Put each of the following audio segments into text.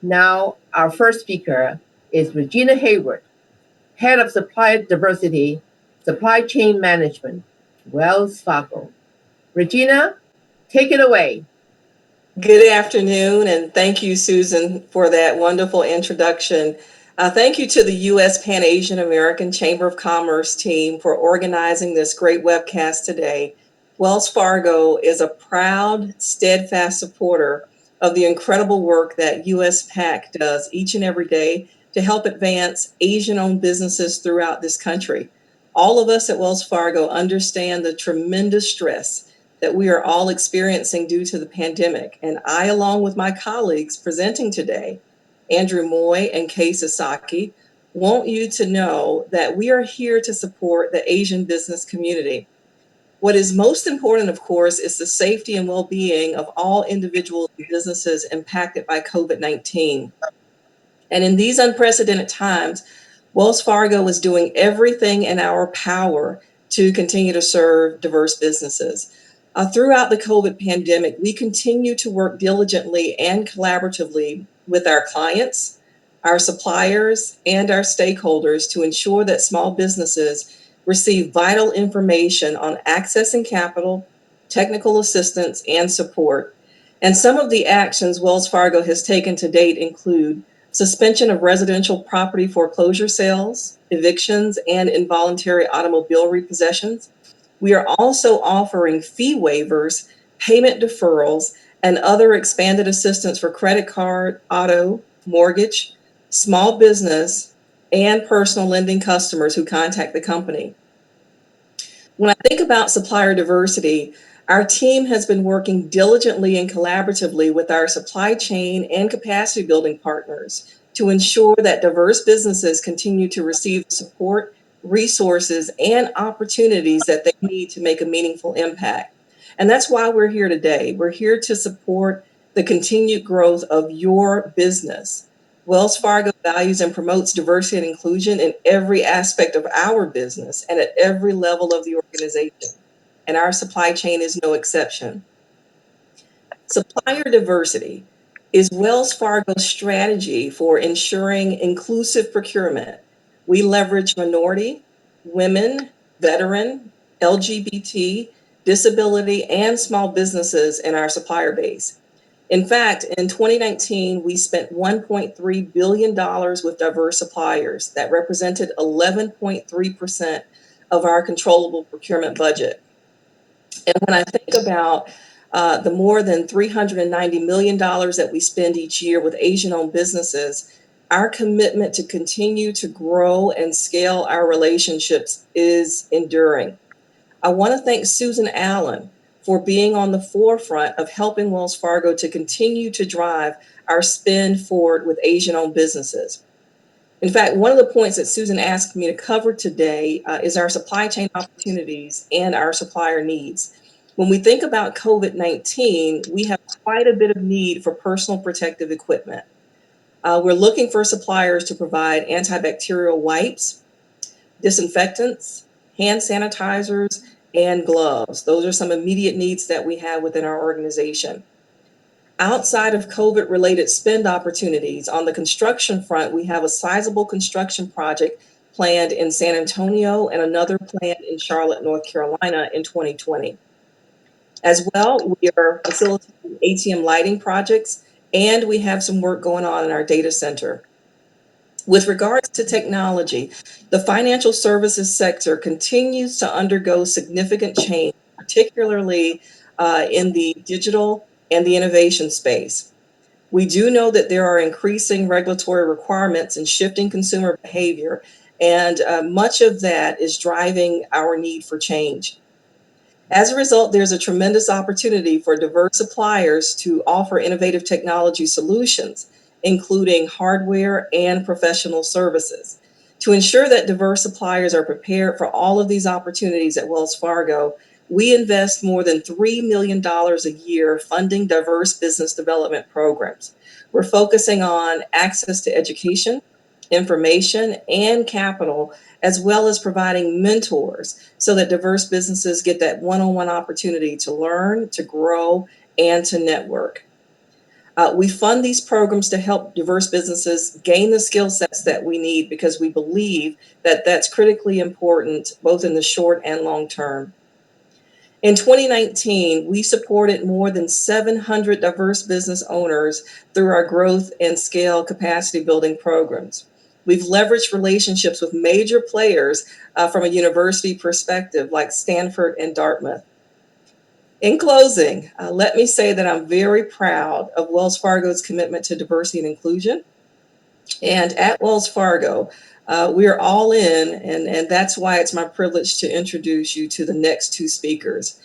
Now, our first speaker is Regina Hayward, Head of Supplier Diversity, Supply Chain Management, Wells Fargo. Regina, take it away. Good afternoon, and thank you, Susan, for that wonderful introduction. Thank you to the U.S. Pan Asian American Chamber of Commerce team for organizing this great webcast today. Wells Fargo is a proud, steadfast supporter of the incredible work that USPAACC does each and every day to help advance Asian-owned businesses throughout this country. All of us at Wells Fargo understand the tremendous stress that we are all experiencing due to the pandemic. And I, along with my colleagues presenting today, Andrew Moy and Kay Sasaki, want you to know that we are here to support the Asian business community. What is most important, of course, is the safety and well-being of all individuals and businesses impacted by COVID-19. And in these unprecedented times, Wells Fargo is doing everything in our power to continue to serve diverse businesses. Throughout the COVID pandemic, we continue to work diligently and collaboratively with our clients, our suppliers, and our stakeholders to ensure that small businesses receive vital information on accessing capital, technical assistance, and support. And some of the actions Wells Fargo has taken to date include suspension of residential property foreclosure sales, evictions, and involuntary automobile repossessions. We are also offering fee waivers, payment deferrals, and other expanded assistance for credit card, auto, mortgage, small business, and personal lending customers who contact the company. When I think about supplier diversity, our team has been working diligently and collaboratively with our supply chain and capacity building partners to ensure that diverse businesses continue to receive support, resources, and opportunities that they need to make a meaningful impact. And that's why we're here today. We're here to support the continued growth of your business. Wells Fargo values and promotes diversity and inclusion in every aspect of our business and at every level of the organization. And our supply chain is no exception. Supplier diversity is Wells Fargo's strategy for ensuring inclusive procurement. We leverage minority, women, veteran, LGBT, disability, and small businesses in our supplier base. In fact, in 2019, we spent $1.3 billion with diverse suppliers. That represented 11.3% of our controllable procurement budget. And when I think about the more than $390 million that we spend each year with Asian-owned businesses, our commitment to continue to grow and scale our relationships is enduring. I want to thank Susan Allen for being on the forefront of helping Wells Fargo to continue to drive our spend forward with Asian-owned businesses. In fact, one of the points that Susan asked me to cover today is our supply chain opportunities and our supplier needs. When we think about COVID-19, we have quite a bit of need for personal protective equipment. We're looking for suppliers to provide antibacterial wipes, disinfectants, hand sanitizers, and gloves. Those are some immediate needs that we have within our organization. Outside of COVID-related spend opportunities, on the construction front, we have a sizable construction project planned in San Antonio and another planned in Charlotte, North Carolina in 2020. As well, we are facilitating ATM lighting projects, and we have some work going on in our data center. With regards to technology, the financial services sector continues to undergo significant change, particularly in the digital and the innovation space. We do know that there are increasing regulatory requirements and shifting consumer behavior, and much of that is driving our need for change. As a result, there's a tremendous opportunity for diverse suppliers to offer innovative technology solutions, including hardware and professional services. To ensure that diverse suppliers are prepared for all of these opportunities at Wells Fargo, we invest more than $3 million a year funding diverse business development programs. We're focusing on access to education, information, and capital, as well as providing mentors so that diverse businesses get that one-on-one opportunity to learn, to grow, and to network. We fund these programs to help diverse businesses gain the skill sets that we need because we believe that that's critically important both in the short and long term. In 2019, we supported more than 700 diverse business owners through our growth and scale capacity building programs. We've leveraged relationships with major players from a university perspective, like Stanford and Dartmouth. In closing, let me say that I'm very proud of Wells Fargo's commitment to diversity and inclusion. And at Wells Fargo, we are all in, and that's why it's my privilege to introduce you to the next two speakers.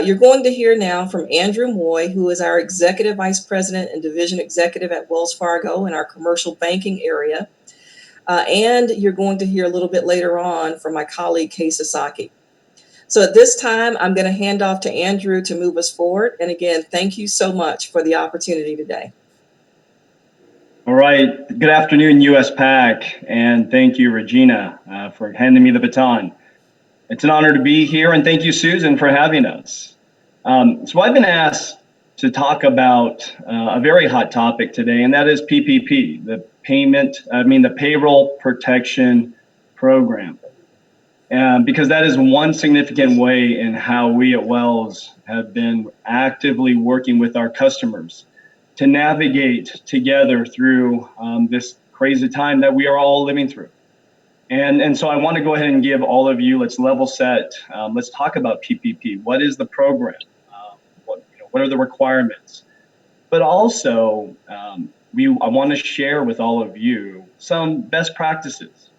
You're going to hear now from Andrew Moy, who is our Executive Vice President and Division Executive at Wells Fargo in our commercial banking area. And you're going to hear a little bit later on from my colleague, Kay Sasaki. So at this time, I'm going to hand off to Andrew to move us forward. And again, thank you so much for the opportunity today. All right. Good afternoon, USPAACC, and thank you, Regina, for handing me the baton. It's an honor to be here, and thank you, Susan, for having us. So I've been asked to talk about a very hot topic today, and that is PPP, the Payroll Protection Program. Because that is one significant way in how we at Wells have been actively working with our customers to navigate together through this crazy time that we are all living through. And so I want to go ahead and give all of you, let's level set. Let's talk about PPP. What is the program? What are the requirements? But also, I want to share with all of you some best practices,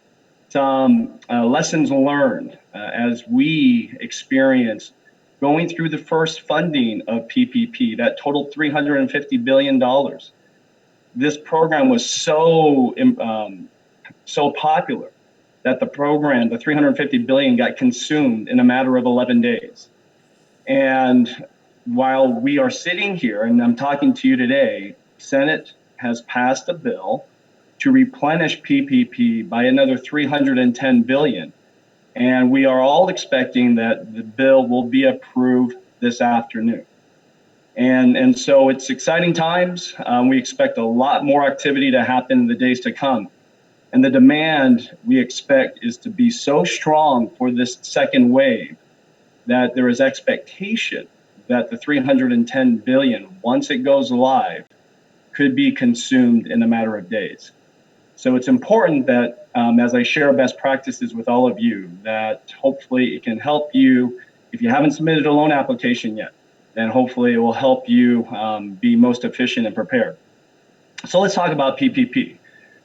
some lessons learned as we experienced going through the first funding of PPP that totaled $350 billion. This program was so popular that the program, the $350 billion, got consumed in a matter of 11 days. And while we are sitting here and I'm talking to you today, Senate has passed a bill to replenish PPP by another $310 billion. And we are all expecting that the bill will be approved this afternoon. And so it's exciting times. We expect a lot more activity to happen in the days to come. And the demand we expect is to be so strong for this second wave that there is expectation that the $310 billion, once it goes live, could be consumed in a matter of days. So it's important that as I share best practices with all of you, that hopefully it can help you. If you haven't submitted a loan application yet, then hopefully it will help you be most efficient and prepared. So let's talk about PPP.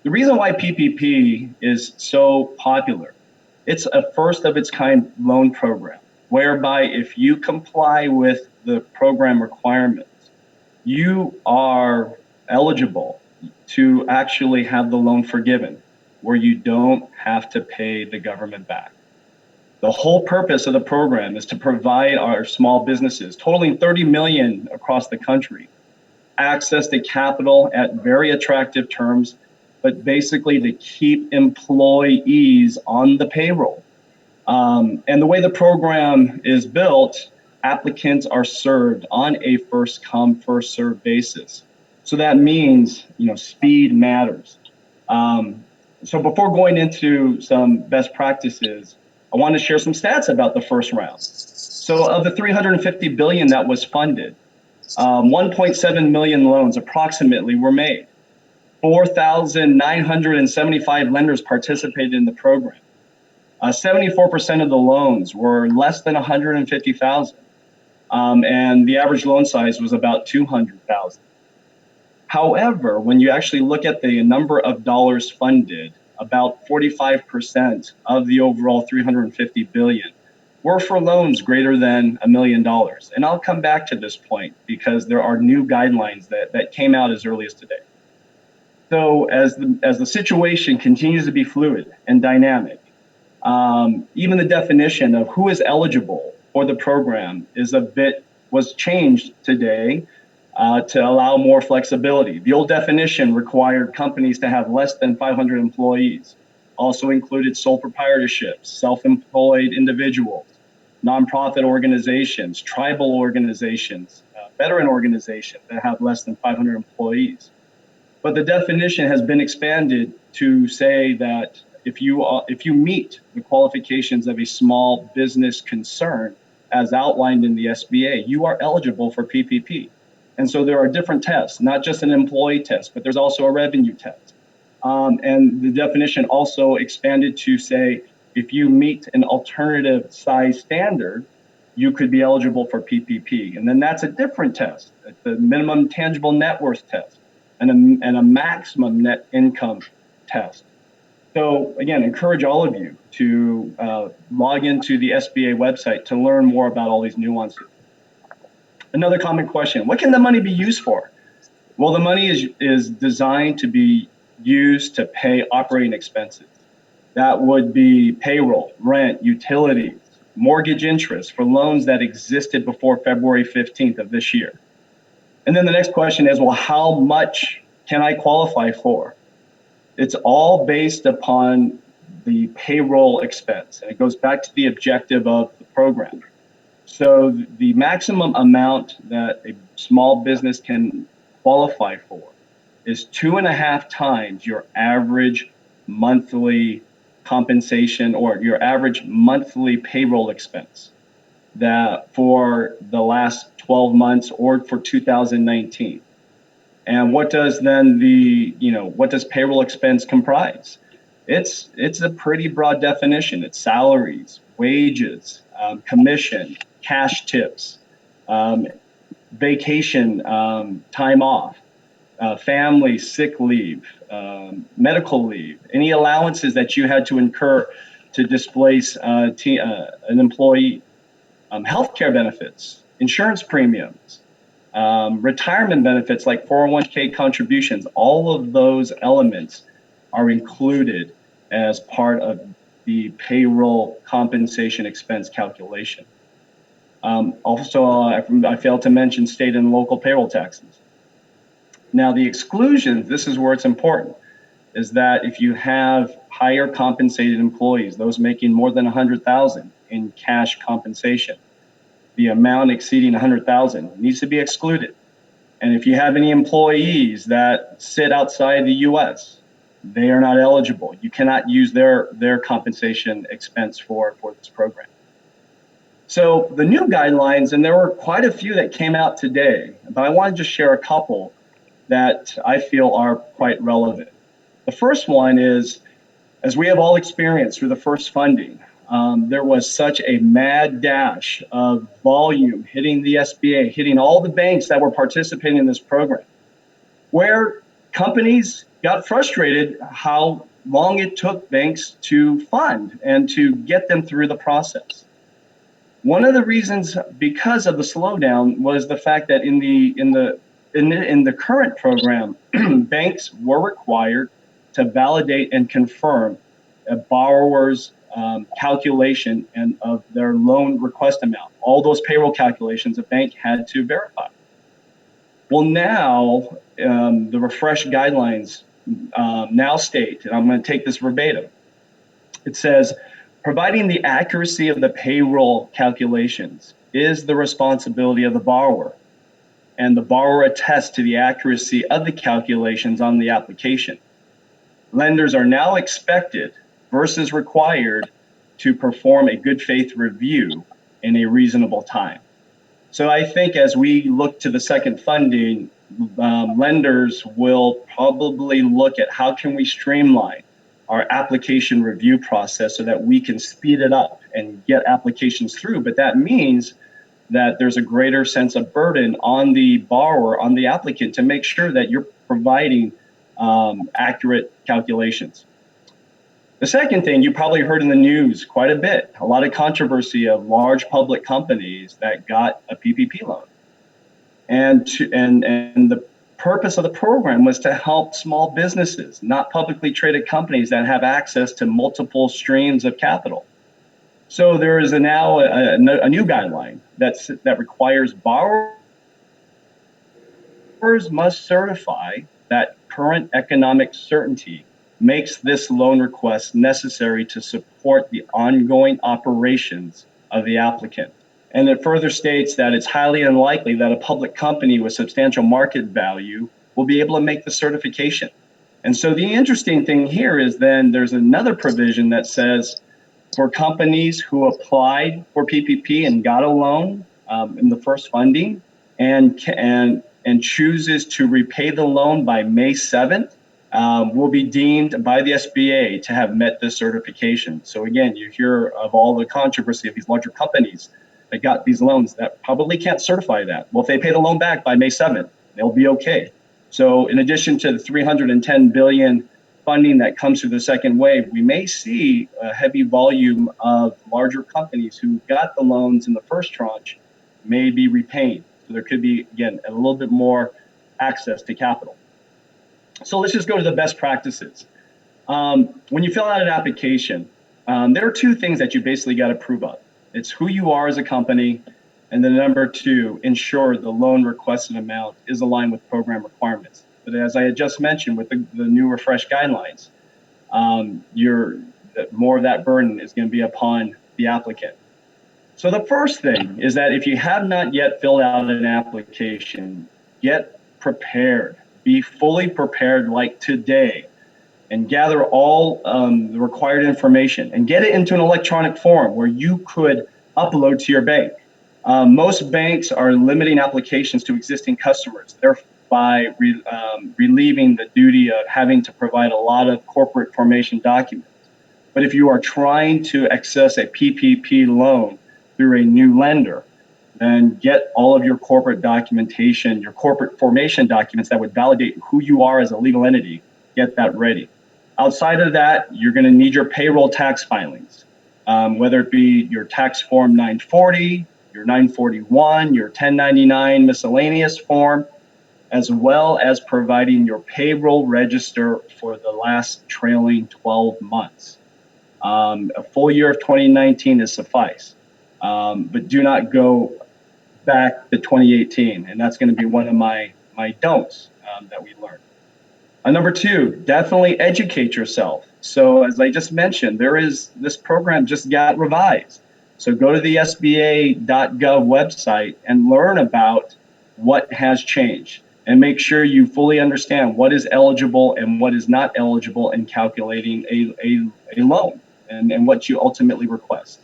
The reason why PPP is so popular, it's a first of its kind loan program, whereby if you comply with the program requirements, you are eligible to actually have the loan forgiven, where you don't have to pay the government back. The whole purpose of the program is to provide our small businesses, totaling 30 million across the country, access to capital at very attractive terms, but basically to keep employees on the payroll. And the way the program is built, applicants are served on a first come, first served basis. So that means, speed matters. So before going into some best practices, I want to share some stats about the first round. So of the $350 billion that was funded, 1.7 million loans approximately were made. 4,975 lenders participated in the program. 74% of the loans were less than 150,000, and the average loan size was about 200,000. However, when you actually look at the number of dollars funded, about 45% of the overall $350 billion were for loans greater than $1 million. And I'll come back to this point because there are new guidelines that came out as early as today. So as the situation continues to be fluid and dynamic, even the definition of who is eligible for the program was changed today to allow more flexibility. The old definition required companies to have less than 500 employees, also included sole proprietorships, self-employed individuals, nonprofit organizations, tribal organizations, veteran organizations that have less than 500 employees. But the definition has been expanded to say that if you meet the qualifications of a small business concern as outlined in the SBA, you are eligible for PPP. And so there are different tests, not just an employee test, but there's also a revenue test. And the definition also expanded to say, if you meet an alternative size standard, you could be eligible for PPP. And then that's a different test. It's the minimum tangible net worth test and a maximum net income test. So again, encourage all of you to log into the SBA website to learn more about all these nuances. Another common question, what can the money be used for? Well, the money is designed to be used to pay operating expenses. That would be payroll, rent, utilities, mortgage interest for loans that existed before February 15th of this year. And then the next question is, well, how much can I qualify for? It's all based upon the payroll expense, and it goes back to the objective of the program. So the maximum amount that a small business can qualify for is 2.5 times your average monthly compensation or your average monthly payroll expense that for the last 12 months or for 2019. And what does then what does payroll expense comprise? It's a pretty broad definition. It's salaries, wages, commission, cash tips, vacation, time off, family, sick leave, medical leave, any allowances that you had to incur to displace an employee, healthcare benefits, insurance premiums, retirement benefits like 401k contributions. All of those elements are included as part of the payroll compensation expense calculation. Also, I failed to mention state and local payroll taxes. Now, the exclusions, this is where it's important, is that if you have higher compensated employees, those making more than $100,000 in cash compensation, the amount exceeding $100,000 needs to be excluded. And if you have any employees that sit outside the U.S., they are not eligible. You cannot use their compensation expense for this program. So the new guidelines, and there were quite a few that came out today, but I want to just share a couple that I feel are quite relevant. The first one is, as we have all experienced through the first funding, there was such a mad dash of volume hitting the SBA, hitting all the banks that were participating in this program, where companies got frustrated how long it took banks to fund and to get them through the process. One of the reasons, because of the slowdown, was the fact that in the current program, banks were required to validate and confirm a borrower's calculation and of their loan request amount. All those payroll calculations a bank had to verify. Well, now the refreshed guidelines now state, and I'm going to take this verbatim, it says, providing the accuracy of the payroll calculations is the responsibility of the borrower, and the borrower attests to the accuracy of the calculations on the application. Lenders are now expected versus required to perform a good faith review in a reasonable time. So I think as we look to the second funding, lenders will probably look at how can we streamline our application review process so that we can speed it up and get applications through. But that means that there's a greater sense of burden on the borrower, on the applicant, to make sure that you're providing accurate calculations. The second thing, you probably heard in the news quite a bit, a lot of controversy of large public companies that got a PPP loan. And the purpose of the program was to help small businesses, not publicly traded companies that have access to multiple streams of capital. So there is now a new guideline that requires borrowers must certify that current economic certainty makes this loan request necessary to support the ongoing operations of the applicant. And it further states that it's highly unlikely that a public company with substantial market value will be able to make the certification. And so the interesting thing here is then there's another provision that says for companies who applied for PPP and got a loan in the first funding and chooses to repay the loan by May 7th, will be deemed by the SBA to have met this certification. So again, you hear of all the controversy of these larger companies that got these loans that probably can't certify that. Well, if they pay the loan back by May 7th, they'll be okay. So in addition to the $310 billion funding that comes through the second wave, we may see a heavy volume of larger companies who got the loans in the first tranche may be repaying. So there could be, again, a little bit more access to capital. So let's just go to the best practices. When you fill out an application, there are two things that you basically got to prove up. It's who you are as a company, and then number two, ensure the loan requested amount is aligned with program requirements. But as I had just mentioned with the new refreshed guidelines, more of that burden is going to be upon the applicant. So the first thing is that if you have not yet filled out an application, get prepared. Be fully prepared like today and gather all the required information and get it into an electronic form where you could upload to your bank. Most banks are limiting applications to existing customers, thereby relieving the duty of having to provide a lot of corporate formation documents. But if you are trying to access a PPP loan through a new lender, then get all of your corporate documentation, your corporate formation documents that would validate who you are as a legal entity, get that ready. Outside of that, you're going to need your payroll tax filings, whether it be your tax form 940, your 941, your 1099 miscellaneous form, as well as providing your payroll register for the last trailing 12 months. A full year of 2019 is suffice, but do not go back to 2018, and that's going to be one of my don'ts that we learned. Number two, definitely educate yourself. So as I just mentioned, this program just got revised. So go to the SBA.gov website and learn about what has changed and make sure you fully understand what is eligible and what is not eligible in calculating a loan and what you ultimately request.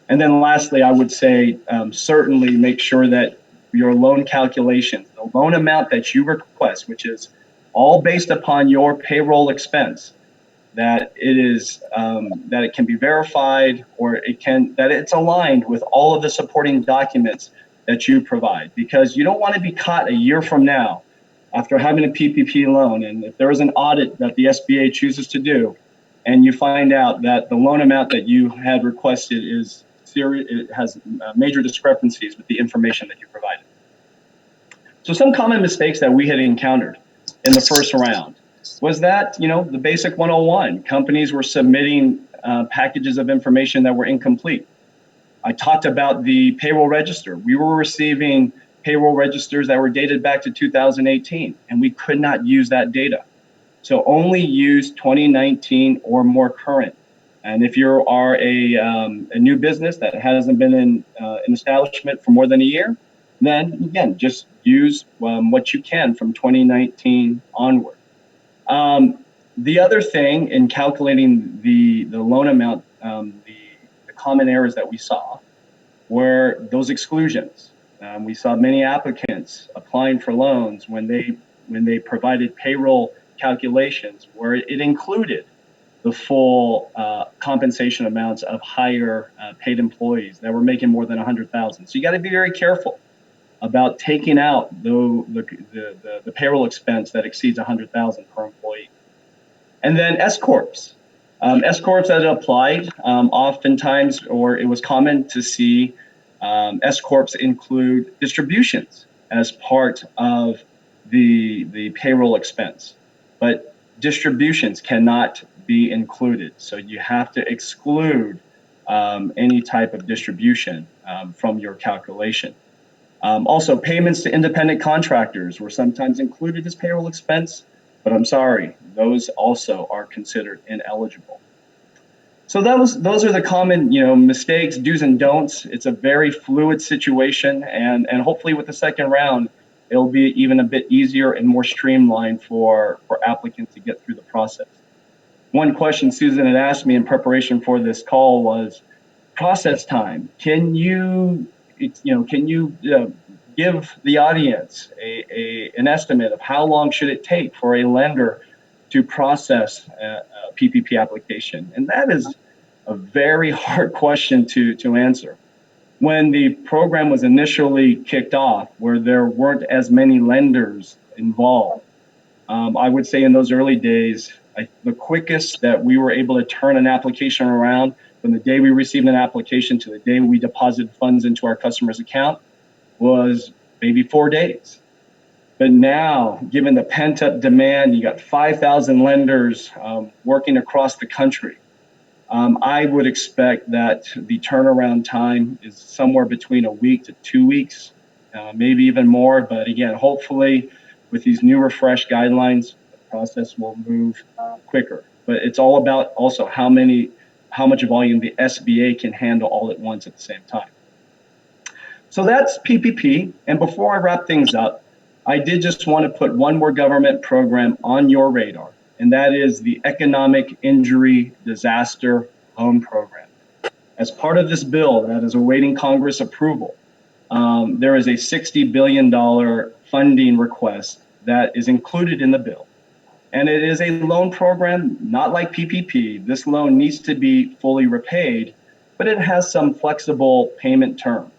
And then lastly, I would say certainly make sure that your loan calculations, the loan amount that you request, which is all based upon your payroll expense, that it can be verified or that it's aligned with all of the supporting documents that you provide, because you don't want to be caught a year from now after having a PPP loan, and if there is an audit that the SBA chooses to do, and you find out that the loan amount that you had requested is serious, it has major discrepancies with the information that you provided. So some common mistakes that we had encountered in the first round was that, the basic 101, companies were submitting packages of information that were incomplete. I talked about the payroll register. We were receiving payroll registers that were dated back to 2018, and we could not use that data. So only use 2019 or more current. And if you are a new business that hasn't been in an establishment for more than a year, then again, just use what you can from 2019 onward. The other thing in calculating the loan amount, the common errors that we saw were those exclusions. We saw many applicants applying for loans when they provided payroll calculations where it included the full compensation amounts of higher paid employees that were making more than $100,000. So you got to be very careful about taking out the payroll expense that exceeds $100,000 per employee. And then S corps. S corps that applied, oftentimes, or it was common to see S corps include distributions as part of the payroll expense, but distributions cannot be included. So you have to exclude any type of distribution from your calculation. Also, payments to independent contractors were sometimes included as payroll expense, but I'm sorry, those also are considered ineligible. So those are the common, mistakes, do's and don'ts. It's a very fluid situation, and hopefully with the second round, it'll be even a bit easier and more streamlined for applicants to get through the process. One question Susan had asked me in preparation for this call was process time. Can you give the audience an estimate of how long should it take for a lender to process a PPP application? And that is a very hard question to answer. When the program was initially kicked off, where there weren't as many lenders involved, I would say in those early days, the quickest that we were able to turn an application around from the day we received an application to the day we deposited funds into our customer's account was maybe 4 days. But now, given the pent-up demand, you got 5,000 lenders working across the country. I would expect that the turnaround time is somewhere between a week to 2 weeks, maybe even more. But again, hopefully with these new refreshed guidelines, the process will move quicker. But it's all about also how much volume the SBA can handle all at once at the same time. So that's PPP. And before I wrap things up, I did just want to put one more government program on your radar, and that is the Economic Injury Disaster Loan Program. As part of this bill that is awaiting Congress approval, there is a $60 billion funding request that is included in the bill. And it is a loan program, not like PPP. This loan needs to be fully repaid, but it has some flexible payment terms.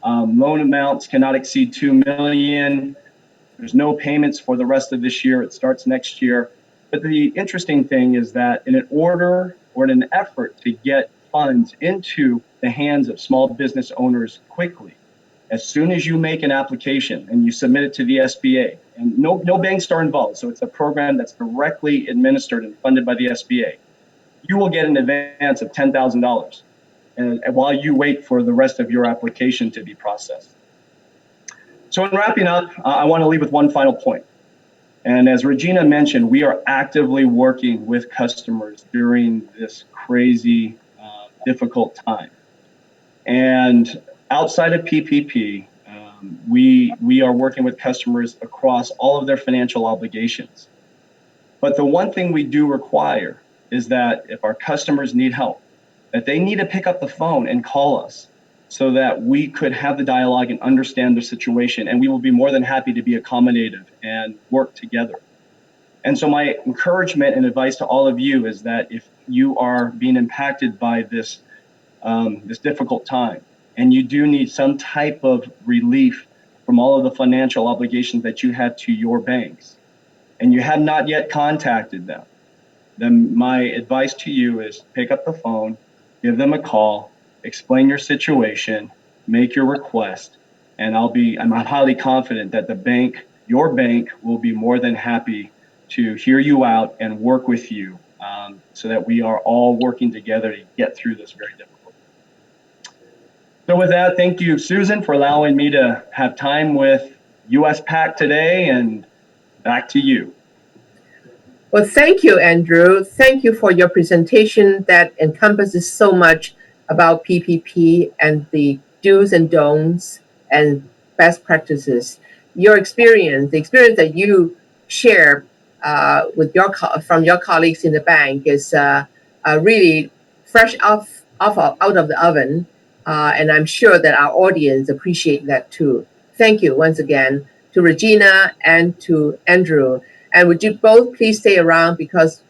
Loan amounts cannot exceed $2 million. There's no payments for the rest of this year. It starts next year. But the interesting thing is that in an order or in an effort to get funds into the hands of small business owners quickly, as soon as you make an application and you submit it to the SBA, and no banks are involved, so it's a program that's directly administered and funded by the SBA, you will get an advance of $10,000 and while you wait for the rest of your application to be processed. So in wrapping up, I want to leave with one final point. And as Regina mentioned, we are actively working with customers during this crazy, difficult time. And outside of PPP, we are working with customers across all of their financial obligations. But the one thing we do require is that if our customers need help, that they need to pick up the phone and call us so that we could have the dialogue and understand their situation. And we will be more than happy to be accommodative and work together. And so my encouragement and advice to all of you is that if you are being impacted by this difficult time, and you do need some type of relief from all of the financial obligations that you have to your banks, and you have not yet contacted them, then my advice to you is pick up the phone, give them a call, explain your situation, make your request, and I'm highly confident that your bank will be more than happy to hear you out and work with you so that we are all working together to get through this very difficult. So with that, thank you, Susan, for allowing me to have time with USPAACC today, and back to you. Well, thank you, Andrew. Thank you for your presentation that encompasses so much about PPP and the do's and don'ts and best practices. Your experience, the experience that you share from your colleagues in the bank is really fresh out of the oven. And I'm sure that our audience appreciate that too. Thank you once again to Regina and to Andrew. And would you both please stay around because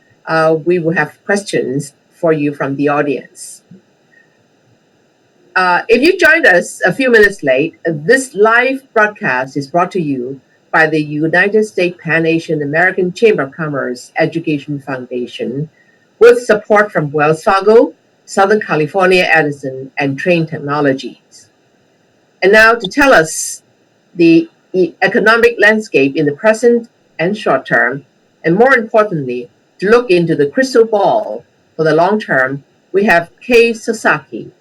we will have questions for you from the audience. If you joined us a few minutes late, this live broadcast is brought to you by the United States Pan-Asian American Chamber of Commerce Education Foundation with support from Wells Fargo, Southern California Edison, and Train Technologies. And now to tell us the economic landscape in the present and short term, and more importantly, to look into the crystal ball for the long term, we have Kei Sasaki.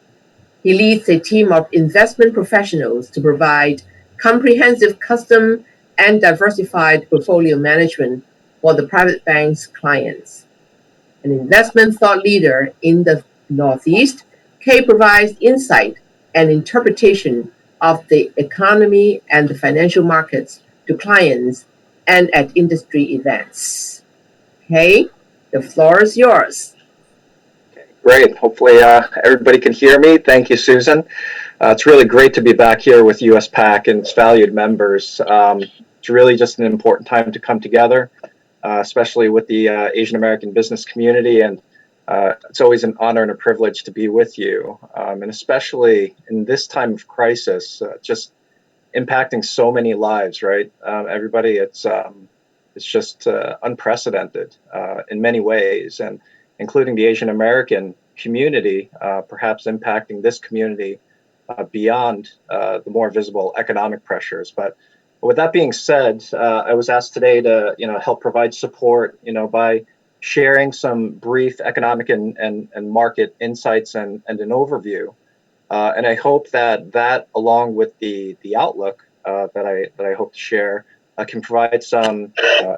He leads a team of investment professionals to provide comprehensive custom and diversified portfolio management for the private bank's clients. An investment thought leader in the Northeast, Kay provides insight and interpretation of the economy and the financial markets to clients and at industry events. Kay, the floor is yours. Great. Hopefully everybody can hear me. Thank you, Susan. It's really great to be back here with USPAACC and its valued members. It's really just an important time to come together, especially with the Asian American business community. And it's always an honor and a privilege to be with you. And especially in this time of crisis, just impacting so many lives, right? Everybody, it's just unprecedented in many ways, and including the Asian American community, perhaps impacting this community beyond the more visible economic pressures. But with that being said, I was asked today to help provide support by sharing some brief economic and market insights and an overview. And I hope that along with the outlook that I hope to share can provide some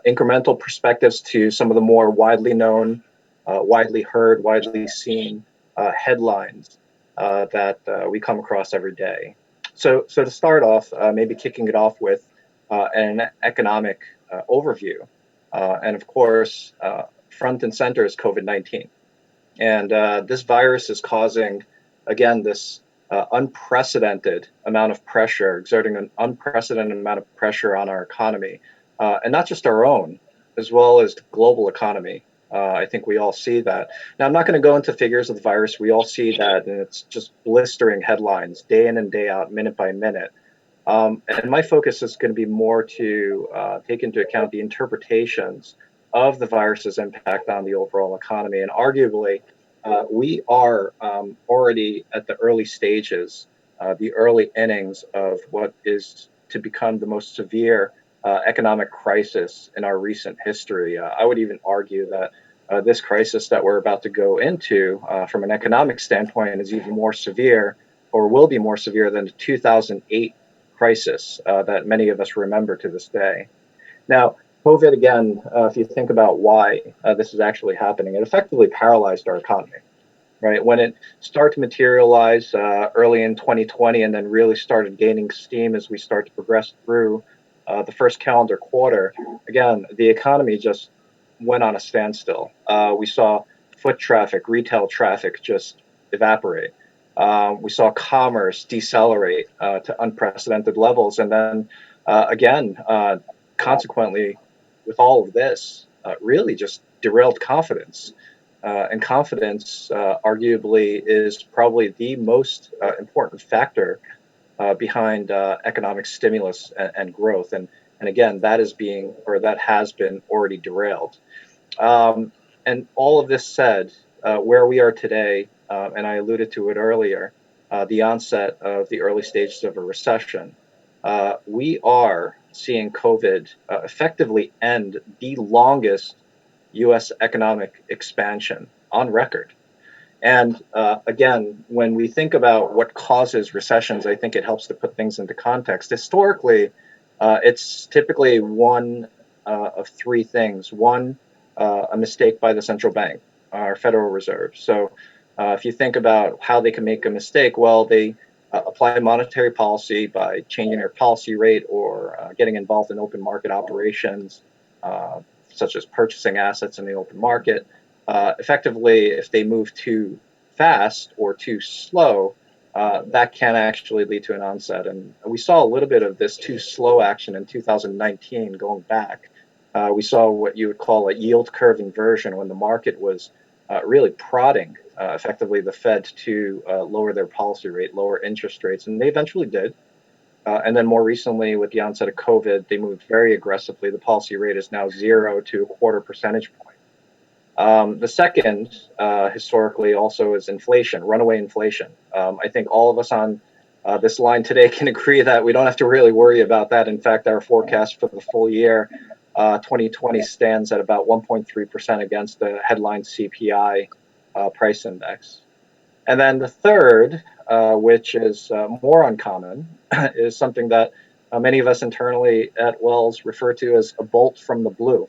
incremental perspectives to some of the more widely known, widely heard, widely seen headlines that we come across every day. So to start off, maybe kicking it off with an economic overview. And of course, front and center is COVID-19. And this virus is causing, again, this unprecedented amount of pressure, exerting an unprecedented amount of pressure on our economy, and not just our own, as well as the global economy. I think we all see that. Now, I'm not going to go into figures of the virus. We all see that, and it's just blistering headlines day in and day out, minute by minute. And my focus is going to be more to take into account the interpretations of the virus's impact on the overall economy. And arguably, we are already at the early stages, the early innings of what is to become the most severe economic crisis in our recent history. I would even argue that this crisis that we're about to go into from an economic standpoint is even more severe, or will be more severe than the 2008 crisis that many of us remember to this day. Now, COVID, again, if you think about why this is actually happening, it effectively paralyzed our economy, right? When it started to materialize early in 2020 and then really started gaining steam as we start to progress through the first calendar quarter, again, the economy just went on a standstill. We saw foot traffic, retail traffic just evaporate. We saw commerce decelerate to unprecedented levels. And then again, consequently, with all of this, really just derailed confidence. And confidence, arguably, is probably the most important factor behind economic stimulus and growth. And again, that has been already derailed. And all of this said, where we are today, and I alluded to it earlier, the onset of the early stages of a recession, we are seeing COVID effectively end the longest U.S. economic expansion on record. And again, when we think about what causes recessions, I think it helps to put things into context. Historically, it's typically one of three things. One, a mistake by the central bank, our Federal Reserve. So if you think about how they can make a mistake, well, they apply monetary policy by changing their policy rate or getting involved in open market operations, such as purchasing assets in the open market. Effectively, if they move too fast or too slow, that can actually lead to an onset. And we saw a little bit of this too slow action in 2019 going back. We saw what you would call a yield curve inversion when the market was really prodding effectively the Fed to lower their policy rate, lower interest rates, and they eventually did. And then more recently, with the onset of COVID, they moved very aggressively. The policy rate is now 0 to 0.25 percentage point. The second, historically, also is inflation, runaway inflation. I think all of us on this line today can agree that we don't have to really worry about that. In fact, our forecast for the full year 2020 stands at about 1.3% against the headline CPI price index. And then the third, which is more uncommon, is something that many of us internally at Wells refer to as a bolt from the blue,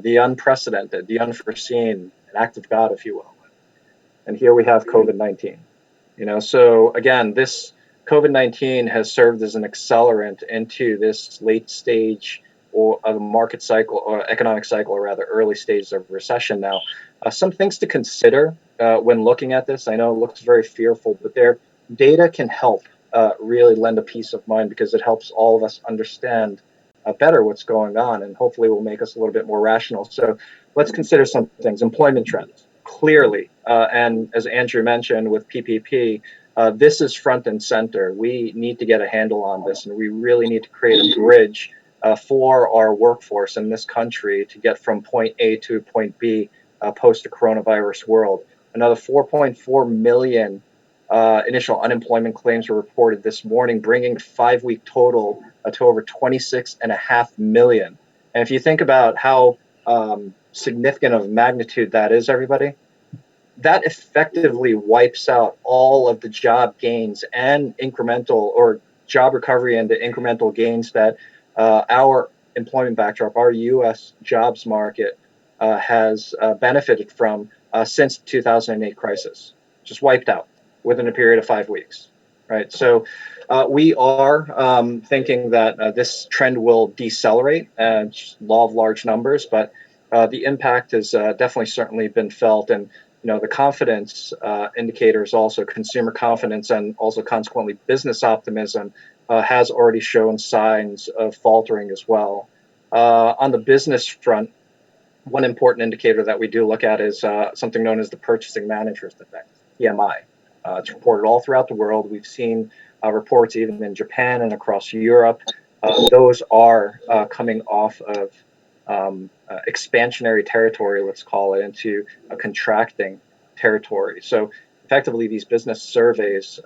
the unprecedented, the unforeseen, an act of God, if you will. And here we have COVID-19. So again, this COVID-19 has served as an accelerant into this late stage or of a market cycle or economic cycle, or rather early stages of recession now. Some things to consider when looking at this. I know it looks very fearful, but their data can help really lend a peace of mind, because it helps all of us understand better what's going on, and hopefully will make us a little bit more rational. So let's consider some things. Employment trends, clearly, and as Andrew mentioned with PPP, this is front and center. We need to get a handle on this, and we really need to create a bridge for our workforce in this country to get from point A to point B post the coronavirus world. Another 4.4 million initial unemployment claims were reported this morning, bringing 5-week total to over 26.5 million. And if you think about how significant of magnitude that is, everybody, that effectively wipes out all of the job gains and incremental or job recovery and the incremental gains that our employment backdrop, our U.S. jobs market has benefited from since the 2008 crisis. Just wiped out within a period of 5 weeks, right? So we are thinking that this trend will decelerate, law of large numbers, but the impact has definitely certainly been felt. And the confidence indicators, also consumer confidence, and also consequently business optimism has already shown signs of faltering as well. On the business front, one important indicator that we do look at is something known as the Purchasing Managers Index, PMI. It's reported all throughout the world. We've seen reports even in Japan and across Europe. Those are coming off of expansionary territory, let's call it, into a contracting territory. So effectively, these business surveys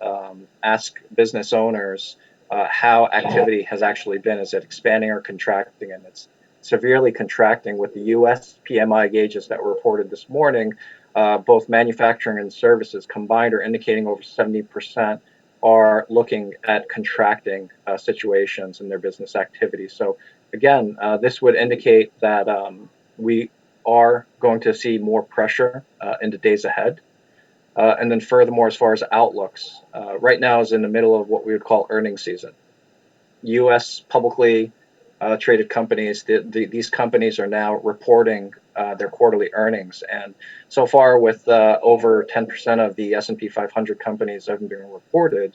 ask business owners how activity has actually been. Is it expanding or contracting? And it's severely contracting. With the U.S. PMI gauges that were reported this morning, both manufacturing and services combined are indicating over 70% are looking at contracting situations in their business activity. So again, this would indicate that we are going to see more pressure in the days ahead. And then furthermore, as far as outlooks, right now is in the middle of what we would call earnings season. U.S. publicly traded companies, these companies are now reporting their quarterly earnings. And so far, with over 10% of the S&P 500 companies that have been reported,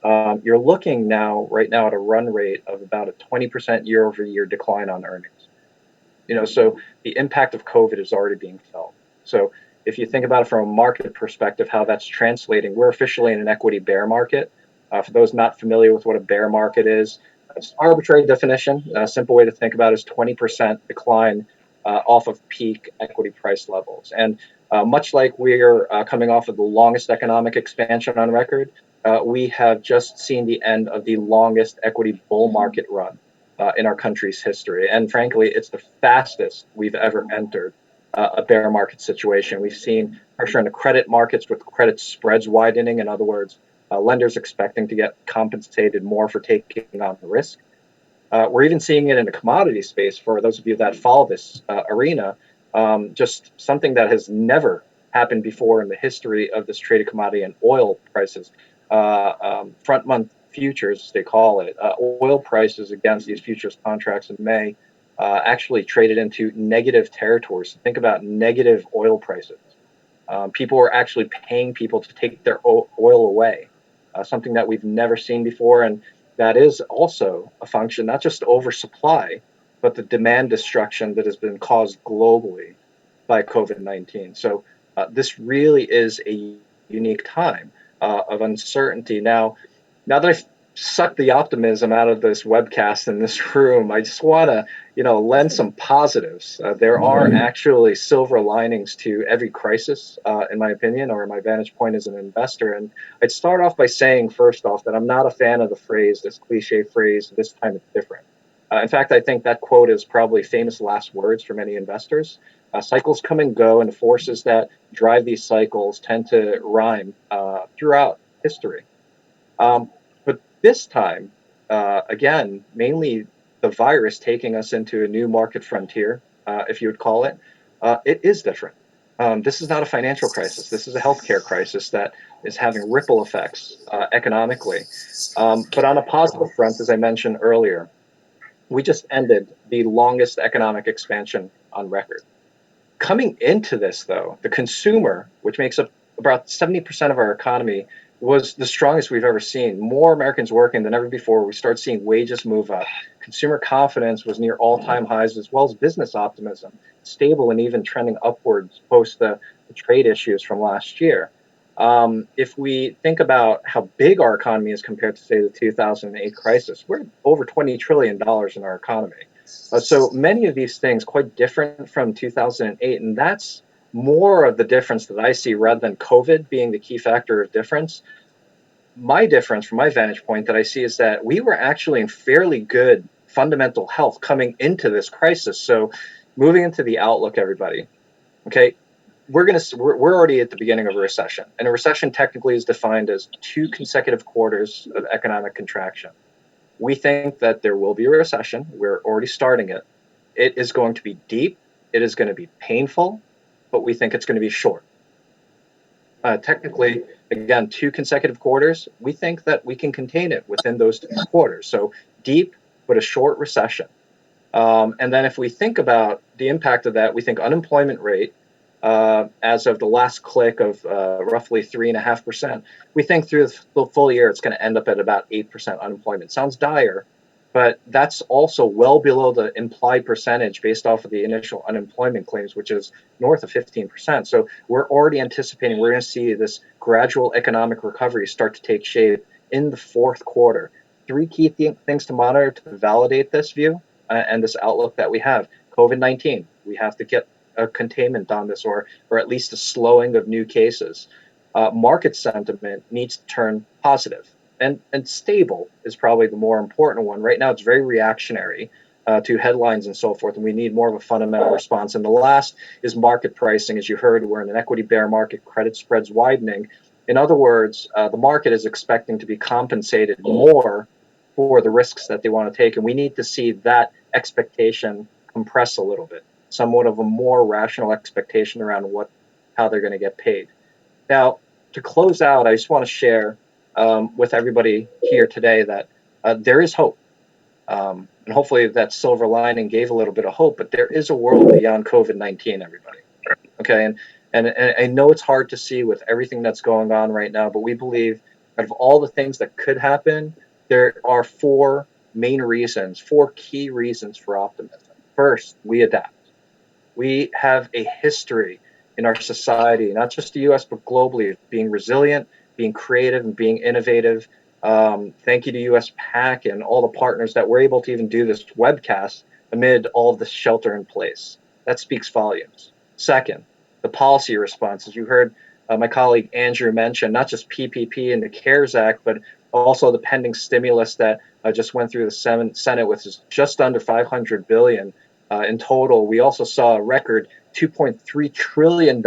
you're looking right now at a run rate of about a 20% year-over-year decline on earnings. So the impact of COVID is already being felt. So if you think about it from a market perspective, how that's translating, we're officially in an equity bear market. For those not familiar with what a bear market is, it's an arbitrary definition. A simple way to think about it is 20% decline off of peak equity price levels. And much like we're coming off of the longest economic expansion on record, we have just seen the end of the longest equity bull market run in our country's history. And frankly, it's the fastest we've ever entered a bear market situation. We've seen pressure in the credit markets with credit spreads widening. In other words, lenders expecting to get compensated more for taking on the risk. We're even seeing it in the commodity space. For those of you that follow this arena, just something that has never happened before in the history of this traded commodity and oil prices. Front month futures, as they call it, oil prices against these futures contracts in May actually traded into negative territories. Think about negative oil prices. People were actually paying people to take their oil away, something that we've never seen before. And that is also a function, not just oversupply, but the demand destruction that has been caused globally by COVID-19. So this really is a unique time of uncertainty. Now that I've sucked the optimism out of this webcast in this room, I just want to, lend some positives. There are actually silver linings to every crisis, in my opinion, or my vantage point as an investor. And I'd start off by saying, first off, that I'm not a fan of the phrase, this cliche phrase, "this time it's different." In fact, I think that quote is probably famous last words for many investors. Cycles come and go, and the forces that drive these cycles tend to rhyme throughout history. But this time, again, mainly the virus taking us into a new market frontier, if you would call it, it is different. This is not a financial crisis. This is a healthcare crisis that is having ripple effects economically. But on a positive front, as I mentioned earlier, we just ended the longest economic expansion on record. Coming into this, though, the consumer, which makes up about 70% of our economy, was the strongest we've ever seen. More Americans working than ever before. We started seeing wages move up. Consumer confidence was near all-time highs, as well as business optimism, stable and even trending upwards post the trade issues from last year. If we think about how big our economy is compared to, say, the 2008 crisis, we're over $20 trillion in our economy. So many of these things quite different from 2008, and that's more of the difference that I see rather than COVID being the key factor of difference. My difference from my vantage point that I see is that we were actually in fairly good fundamental health coming into this crisis. So moving into the outlook, everybody, okay, we're already at the beginning of a recession, and a recession technically is defined as 2 consecutive quarters of economic contraction. We think that there will be a recession. We're already starting it. It is going to be deep. It is going to be painful, but we think it's going to be short. Technically, again, 2 consecutive quarters, we think that we can contain it within those 2 quarters. So deep, but a short recession. And then if we think about the impact of that, we think unemployment rate, as of the last click of roughly 3.5%, we think through the full year, it's going to end up at about 8% unemployment. Sounds dire, but that's also well below the implied percentage based off of the initial unemployment claims, which is north of 15%. So we're already anticipating we're going to see this gradual economic recovery start to take shape in the 4th quarter. 3 key things to monitor to validate this view and this outlook that we have. COVID-19, we have to get a containment on this, or at least a slowing of new cases. Market sentiment needs to turn positive. And stable is probably the more important one. Right now, it's very reactionary to headlines and so forth, and we need more of a fundamental response. And the last is market pricing. As you heard, we're in an equity bear market, credit spreads widening. In other words, the market is expecting to be compensated more for the risks that they want to take, and we need to see that expectation compress a little bit, somewhat of a more rational expectation around how they're going to get paid. Now, to close out, I just want to share with everybody here today that there is hope. And hopefully that silver lining gave a little bit of hope, but there is a world beyond COVID-19, everybody. Okay, and I know it's hard to see with everything that's going on right now, but we believe out of all the things that could happen, there are 4 main reasons, 4 key reasons for optimism. First, we adapt. We have a history in our society, not just the U.S., but globally, of being resilient, being creative, and being innovative. Thank you to USPAACC and all the partners that were able to even do this webcast amid all of this shelter in place. That speaks volumes. Second, the policy response. As you heard my colleague Andrew mention, not just PPP and the CARES Act, but also the pending stimulus that just went through the Senate, which is just under $500 billion in total. We also saw a record $2.3 trillion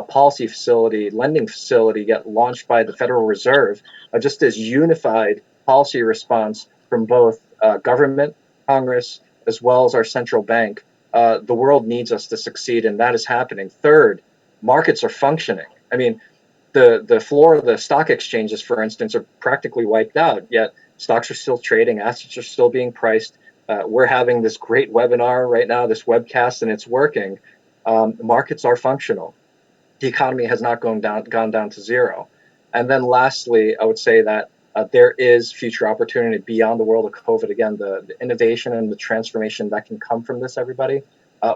policy facility, lending facility get launched by the Federal Reserve, just as unified policy response from both government, Congress, as well as our central bank. The world needs us to succeed, and that is happening. Third, markets are functioning. I mean, the floor of the stock exchanges, for instance, are practically wiped out, yet stocks are still trading, assets are still being priced. We're having this great webinar right now, this webcast, and it's working. Markets are functional. The economy has not gone down to zero. And then lastly, I would say that there is future opportunity beyond the world of COVID. Again, the innovation and the transformation that can come from this, everybody,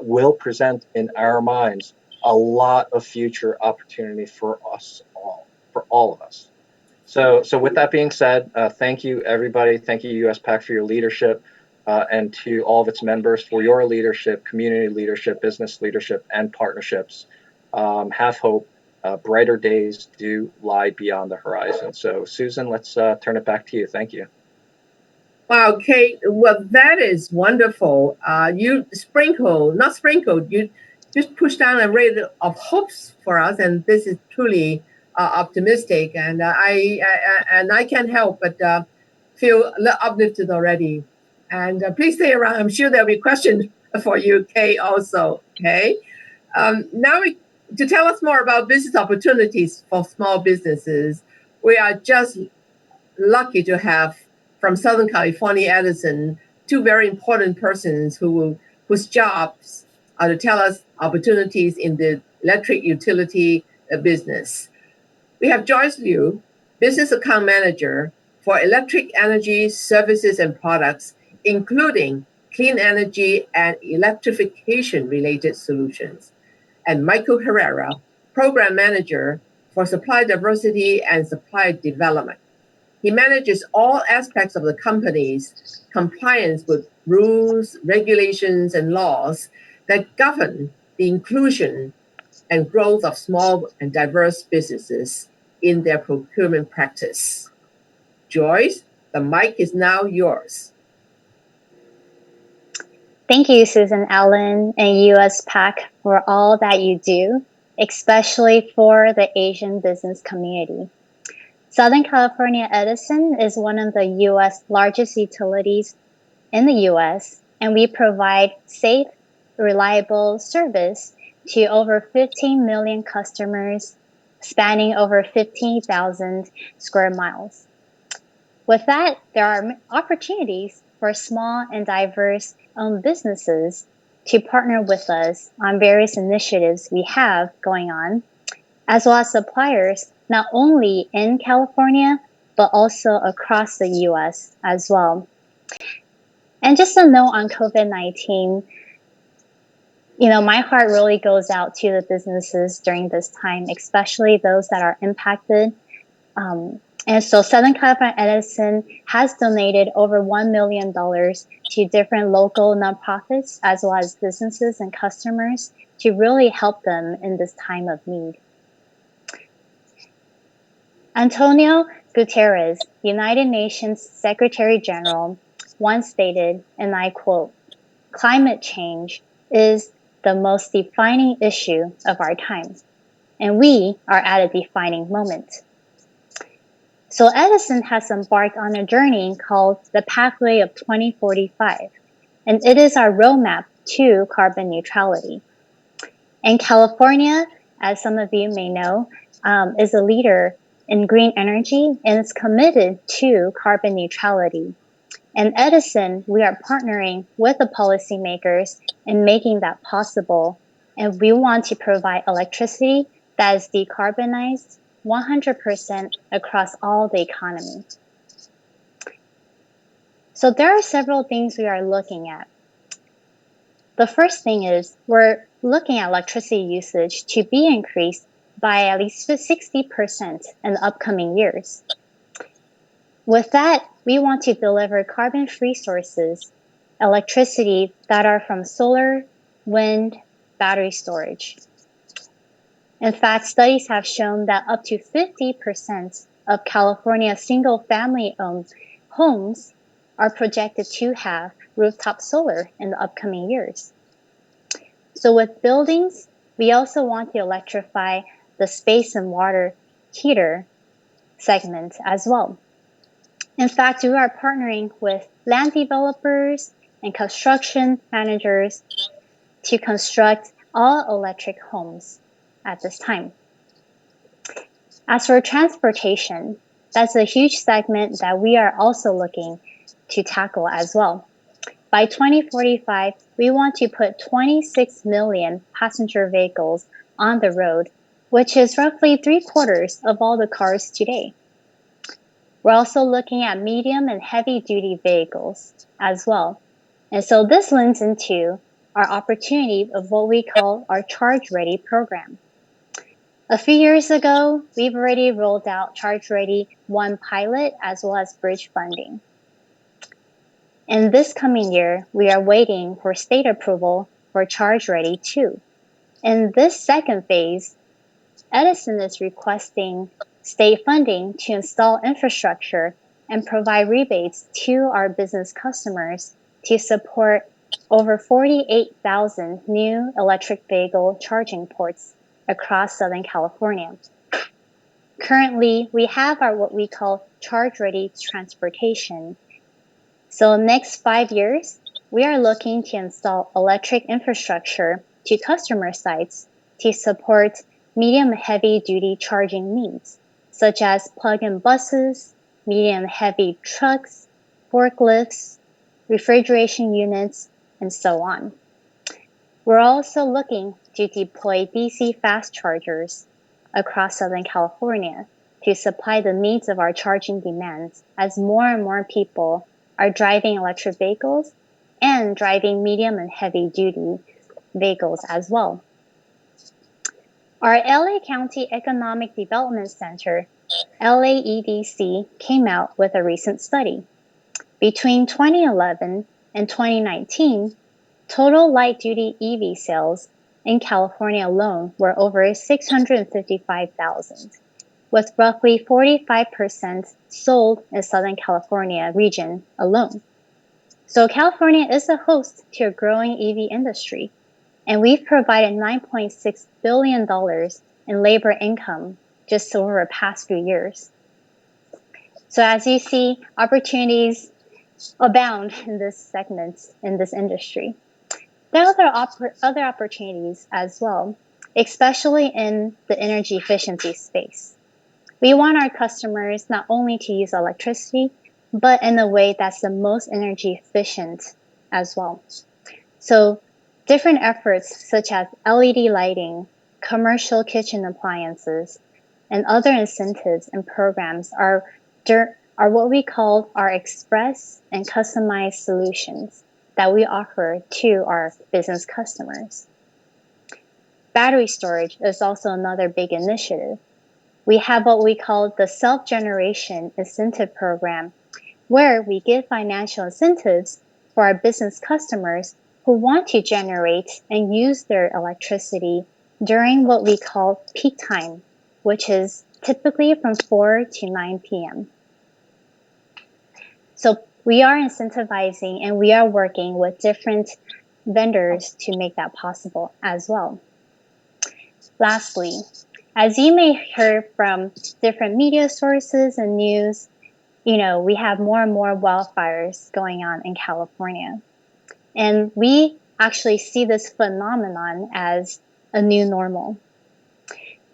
will present in our minds a lot of future opportunity for us all, for all of us. So with that being said, thank you, everybody. Thank you, USPAACC, for your leadership, and to all of its members for your leadership, community leadership, business leadership, and partnerships. Have hope. Brighter days do lie beyond the horizon. So, Susan, let's turn it back to you. Thank you. Wow, Kate, well, that is wonderful. You just pushed down a rate of hopes for us, and this is truly optimistic. And I can't help but feel uplifted already. And please stay around. I'm sure there'll be questions for you, Kate, also. Okay. Now To tell us more about business opportunities for small businesses, we are just lucky to have from Southern California Edison two very important persons whose jobs are to tell us opportunities in the electric utility business. We have Joyce Liu, Business Account Manager for Electric Energy Services and Products, including clean energy and electrification related solutions, and Michael Herrera, Program Manager for Supplier Diversity and Supplier Development. He manages all aspects of the company's compliance with rules, regulations, and laws that govern the inclusion and growth of small and diverse businesses in their procurement practice. Joyce, the mic is now yours. Thank you, Susan Allen and USPAACC for all that you do, especially for the Asian business community. Southern California Edison is one of the U.S. largest utilities in the U.S., and we provide safe, reliable service to over 15 million customers spanning over 15,000 square miles. With that, there are opportunities for small and diverse owned businesses to partner with us on various initiatives we have going on, as well as suppliers not only in California, but also across the US as well. And just a note on COVID-19, my heart really goes out to the businesses during this time, especially those that are impacted. And so Southern California Edison has donated over $1 million to different local nonprofits, as well as businesses and customers, to really help them in this time of need. Antonio Guterres, United Nations Secretary General, once stated, and I quote, "Climate change is the most defining issue of our time, and we are at a defining moment." So Edison has embarked on a journey called the Pathway of 2045, and it is our roadmap to carbon neutrality. And California, as some of you may know, is a leader in green energy and is committed to carbon neutrality. And Edison, we are partnering with the policymakers in making that possible. And we want to provide electricity that is decarbonized 100% across all the economy. So there are several things we are looking at. The first thing is we're looking at electricity usage to be increased by at least 60% in the upcoming years. With that, we want to deliver carbon-free sources, electricity that are from solar, wind, battery storage. In fact, studies have shown that up to 50% of California's single-family owned homes are projected to have rooftop solar in the upcoming years. So with buildings, we also want to electrify the space and water heater segment as well. In fact, we are partnering with land developers and construction managers to construct all electric homes at this time. As for transportation, that's a huge segment that we are also looking to tackle as well. By 2045, we want to put 26 million passenger vehicles on the road, which is roughly 3/4 of all the cars today. We're also looking at medium and heavy duty vehicles as well. And so this lends into our opportunity of what we call our Charge Ready program. A few years ago, we've already rolled out Charge Ready 1 pilot as well as bridge funding. And this coming year, we are waiting for state approval for Charge Ready 2. In this second phase, Edison is requesting state funding to install infrastructure and provide rebates to our business customers to support over 48,000 new electric vehicle charging ports across Southern California. Currently, we have our what we call Charge Ready transportation. So next 5 years, we are looking to install electric infrastructure to customer sites to support medium and heavy duty charging needs, such as plug-in buses, medium and heavy trucks, forklifts, refrigeration units, and so on. We're also looking to deploy DC fast chargers across Southern California to supply the needs of our charging demands as more and more people are driving electric vehicles and driving medium and heavy duty vehicles as well. Our LA County Economic Development Center, LAEDC, came out with a recent study. Between 2011 and 2019, total light-duty EV sales in California alone were over 655,000, with roughly 45% sold in Southern California region alone. So California is a host to a growing EV industry, and we've provided $9.6 billion in labor income just over the past few years. So as you see, opportunities abound in this segment, in this industry. There are other opportunities as well, especially in the energy efficiency space. We want our customers not only to use electricity, but in a way that's the most energy efficient as well. So different efforts such as LED lighting, commercial kitchen appliances, and other incentives and programs are what we call our express and customized solutions that we offer to our business customers. Battery storage is also another big initiative. We have what we call the self-generation incentive program, where we give financial incentives for our business customers who want to generate and use their electricity during what we call peak time, which is typically from 4 to 9 p.m. So we are incentivizing and we are working with different vendors to make that possible as well. Lastly, as you may hear from different media sources and news, we have more and more wildfires going on in California. And we actually see this phenomenon as a new normal.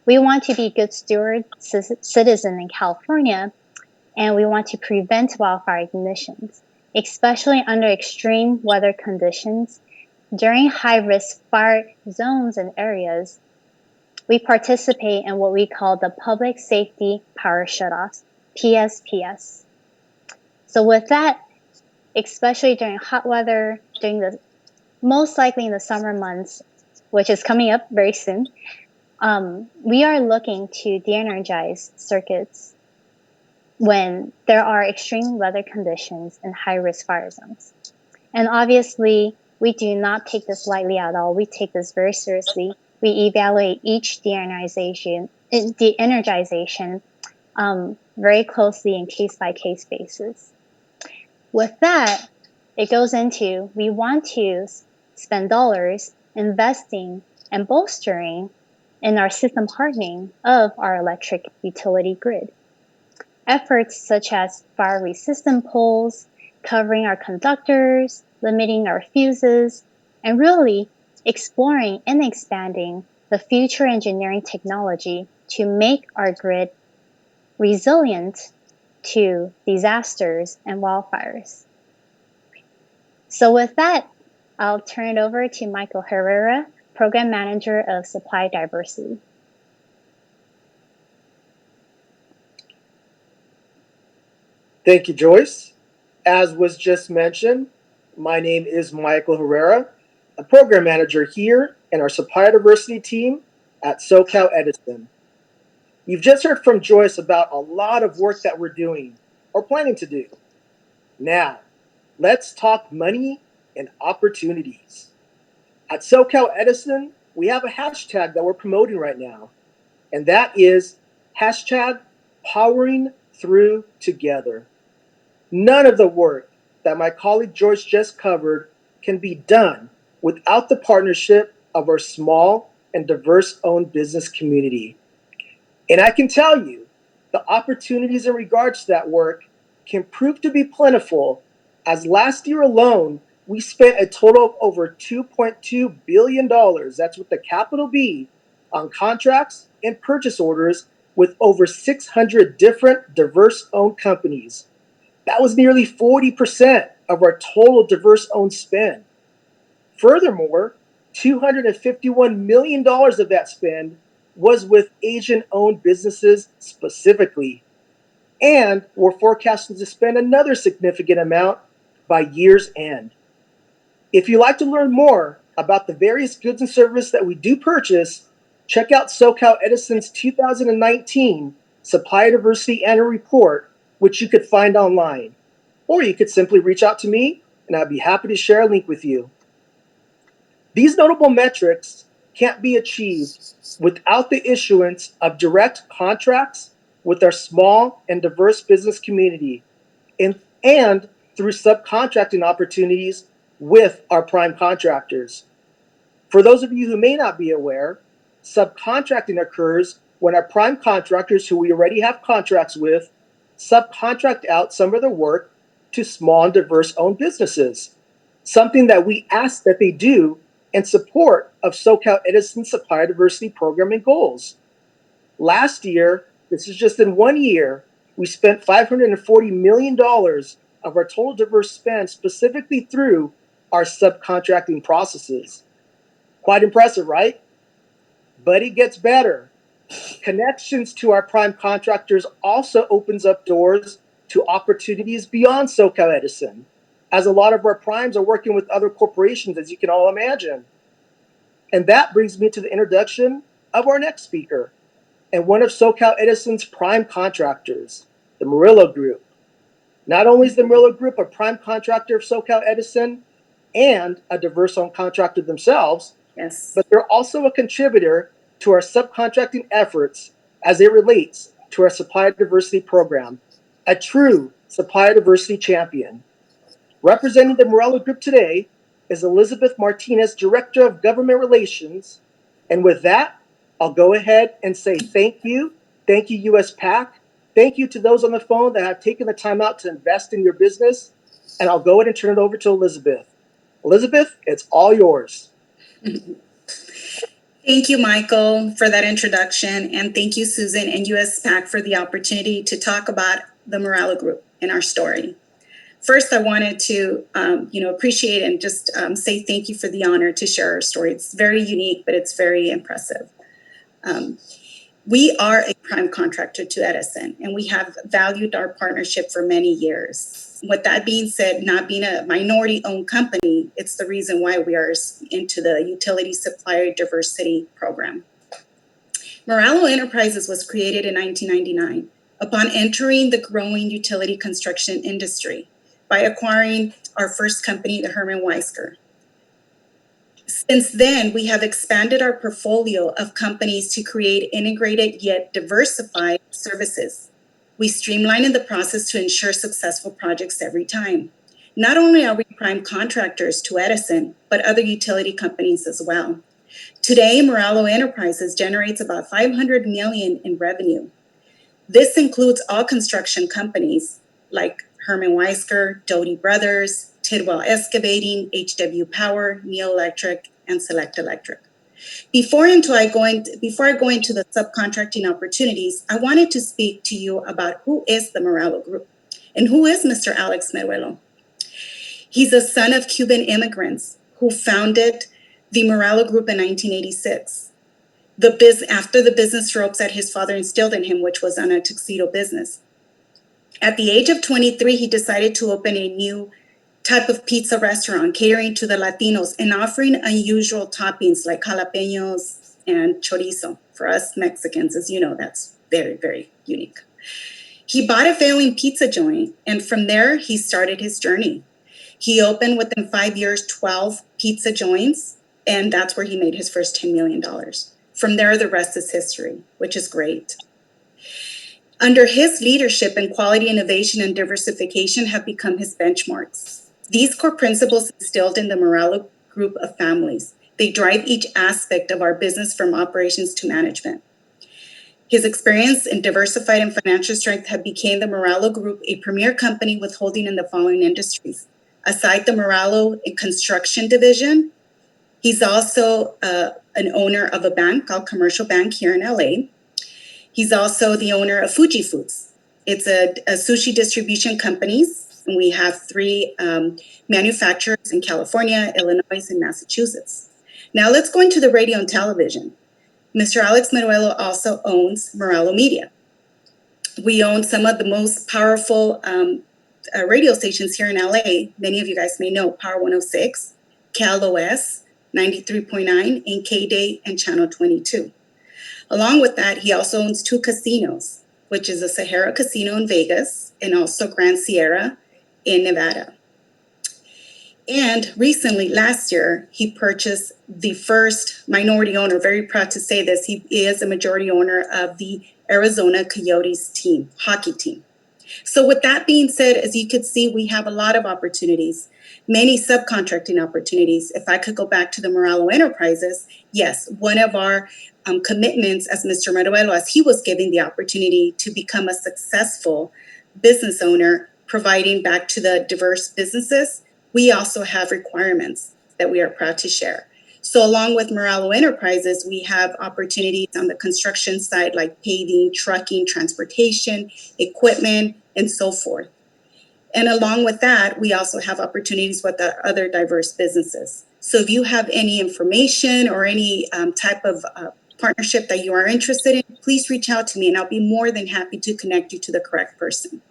We want to be good steward citizens in California, and we want to prevent wildfire ignitions, especially under extreme weather conditions. During high-risk fire zones and areas, we participate in what we call the Public Safety Power Shutoffs, PSPS. So with that, especially during hot weather, most likely in the summer months, which is coming up very soon, we are looking to de-energize circuits when there are extreme weather conditions and high-risk fire zones. And obviously, we do not take this lightly at all. We take this very seriously. We evaluate each de-energization very closely in case-by-case basis. With that, it goes into we want to spend dollars investing and bolstering in our system hardening of our electric utility grid. Efforts such as fire-resistant poles, covering our conductors, limiting our fuses, and really exploring and expanding the future engineering technology to make our grid resilient to disasters and wildfires. So with that, I'll turn it over to Michael Herrera, Program Manager of Supplier DIversity. Thank you, Joyce. As was just mentioned, my name is Michael Herrera, a Program Manager here in our Supplier DIversity team at SoCal Edison. You've just heard from Joyce about a lot of work that we're doing or planning to do. Now, let's talk money and opportunities. At SoCal Edison, we have a hashtag that we're promoting right now, and that is hashtag powering through together. None of the work that my colleague Joyce just covered can be done without the partnership of our small and diverse-owned business community. And I can tell you, the opportunities in regards to that work can prove to be plentiful, as last year alone, we spent a total of over $2.2 billion, that's with the capital B, on contracts and purchase orders with over 600 different diverse-owned companies. That was nearly 40% of our total diverse-owned spend. Furthermore, $251 million of that spend was with Asian-owned businesses specifically, and we're forecasting to spend another significant amount by year's end. If you'd like to learn more about the various goods and services that we do purchase, check out SoCal Edison's 2019 Supplier Diversity Annual Report, which you could find online. Or you could simply reach out to me, and I'd be happy to share a link with you. These notable metrics can't be achieved without the issuance of direct contracts with our small and diverse business community and through subcontracting opportunities with our prime contractors. For those of you who may not be aware, subcontracting occurs when our prime contractors who we already have contracts with subcontract out some of their work to small and diverse-owned businesses, something that we ask that they do in support of SoCal Edison's Supplier Diversity Program and goals. Last year, this is just in 1 year, we spent $540 million of our total diverse spend specifically through our subcontracting processes. Quite impressive, right? But it gets better. Connections to our prime contractors also opens up doors to opportunities beyond SoCal Edison, as a lot of our primes are working with other corporations, as you can all imagine. And that brings me to the introduction of our next speaker, and one of SoCal Edison's prime contractors, the Murillo Group. Not only is the Murillo Group a prime contractor of SoCal Edison and a diverse-owned contractor themselves, Yes. but they're also a contributor to our subcontracting efforts as it relates to our Supplier Diversity Program, a true Supplier Diversity champion. Representing the Murillo Group today is Elizabeth Martinez, Director of Government Relations. And with that, I'll go ahead and say thank you. Thank you, USPAACC. Thank you to those on the phone that have taken the time out to invest in your business. And I'll go ahead and turn it over to Elizabeth. Elizabeth, it's all yours. Thank you, Michael, for that introduction. And thank you, Susan and USPAACC, for the opportunity to talk about the Murillo Group and our story. First, I wanted to, appreciate and just say thank you for the honor to share our story. It's very unique, but it's very impressive. We are a prime contractor to Edison, and we have valued our partnership for many years. With that being said, not being a minority-owned company, it's the reason why we are into the Utility Supplier Diversity Program. Murillo Enterprises was created in 1999 upon entering the growing utility construction industry by acquiring our first company, the Herman Weisker. Since then, we have expanded our portfolio of companies to create integrated yet diversified services. We streamline in the process to ensure successful projects every time. Not only are we prime contractors to Edison, but other utility companies as well. Today, Murillo Enterprises generates about $500 million in revenue. This includes all construction companies like Herman Weisker, Doty Brothers, Tidwell Excavating, HW Power, Neo Electric, and Select Electric. Before I go into the subcontracting opportunities, I wanted to speak to you about who is the Murillo Group and who is Mr. Alex Meruelo. He's a son of Cuban immigrants who founded the Murillo Group in 1986. After the business ropes that his father instilled in him, which was on a tuxedo business. At the age of 23, he decided to open a new type of pizza restaurant catering to the Latinos and offering unusual toppings like jalapenos and chorizo. For us Mexicans, as you know, that's very, very unique. He bought a failing pizza joint, and from there, he started his journey. He opened within 5 years 12 pizza joints, and that's where he made his first $10 million. From there, the rest is history, which is great. Under his leadership, and quality, innovation, and diversification have become his benchmarks. These core principles instilled in the Murillo Group of families. They drive each aspect of our business from operations to management. His experience in diversified and financial strength have become the Murillo Group a premier company with holding in the following industries. Aside the Murillo Construction Division, He's also an owner of a bank called Commercial Bank here in LA. He's also the owner of Fuji Foods. It's a sushi distribution companies. And we have 3 manufacturers in California, Illinois, and Massachusetts. Now let's go into the radio and television. Mr. Alex Meruelo also owns Morello Media. We own some of the most powerful radio stations here in LA. Many of you guys may know Power 106, KLOS, 93.9, and K-Day and Channel 22. Along with that, he also owns 2 casinos, which is a Herrera Casino in Vegas and also Grand Sierra in Nevada. And recently, last year, he purchased the first minority owner, very proud to say this, he is a majority owner of the Arizona Coyotes team, hockey team. So with that being said, as you can see, we have a lot of opportunities, many subcontracting opportunities. If I could go back to the Morello Enterprises, yes, one of our commitments as Mr. Meruelo, as he was given the opportunity to become a successful business owner, providing back to the diverse businesses, we also have requirements that we are proud to share. So along with Morello Enterprises, we have opportunities on the construction side, like paving, trucking, transportation, equipment, and so forth. And along with that, we also have opportunities with our other diverse businesses. So if you have any information or any type of partnership that you are interested in, please reach out to me and I'll be more than happy to connect you to the correct person.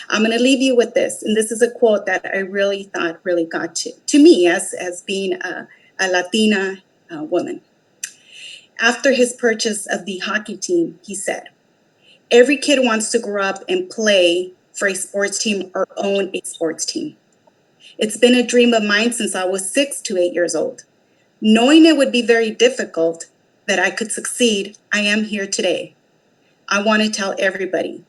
I'm going to leave you with this. And this is a quote that I really thought really got to me as being a Latina woman. After his purchase of the hockey team, he said, "Every kid wants to grow up and play for a sports team or own a sports team. It's been a dream of mine since I was 6 to 8 years old. Knowing it would be very difficult, that I could succeed, I am here today. I want to tell everybody,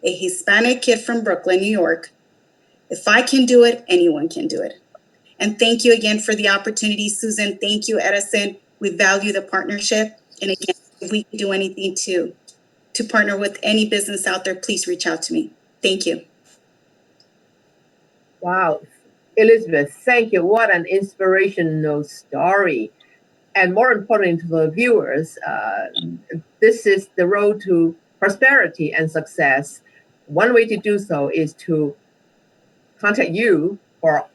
a Hispanic kid from Brooklyn, New York, if I can do it, anyone can do it." And thank you again for the opportunity, Susan. Thank you, Edison. We value the partnership. And again, if we can do anything to partner with any business out there, please reach out to me. Thank you. Wow. Elizabeth, thank you. What an inspirational story. And more importantly to the viewers, this is the road to prosperity and success. One way to do so is to contact you for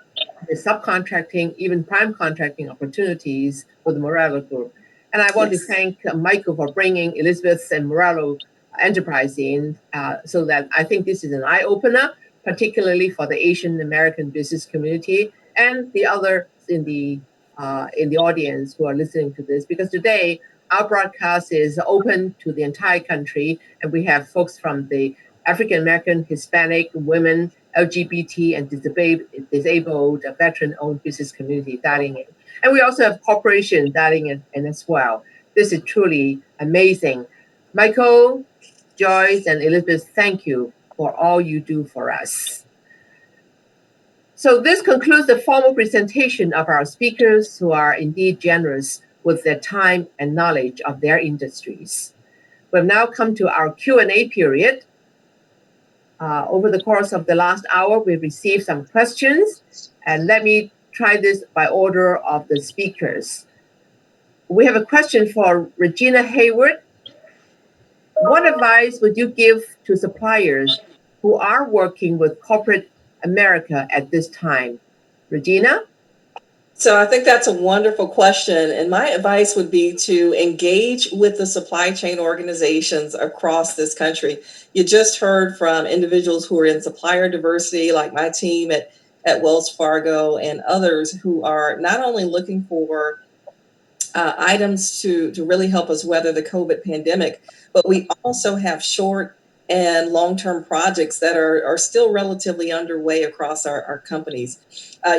the subcontracting, even prime contracting opportunities for the Morello Group. And I want to thank Michael for bringing Elizabeth and Morello Enterprise in, so that I think this is an eye-opener, particularly for the Asian American business community and the others in the audience who are listening to this, because today our broadcast is open to the entire country, and we have folks from the African American, Hispanic, women, LGBT, and disabled, veteran-owned business community dialing in. And we also have corporations dialing in as well. This is truly amazing. Michael, Joyce, and Elizabeth, thank you for all you do for us. So this concludes the formal presentation of our speakers, who are indeed generous with their time and knowledge of their industries. We've now come to our Q&A period. Over the course of the last hour, we've received some questions, and let me try this by order of the speakers. We have a question for Regina Hayward. What advice would you give to suppliers who are working with corporate America at this time? Regina? So I think that's a wonderful question. And my advice would be to engage with the supply chain organizations across this country. You just heard from individuals who are in supplier diversity, like my team at Wells Fargo, and others who are not only looking for items to really help us weather the COVID pandemic, but we also have short and long-term projects that are still relatively underway across our companies.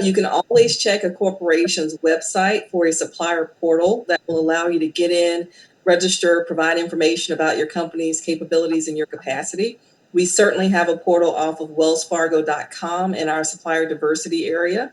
You can always check a corporation's website for a supplier portal that will allow you to get in, register, provide information about your company's capabilities and your capacity. We certainly have a portal off of wellsfargo.com in our supplier diversity area,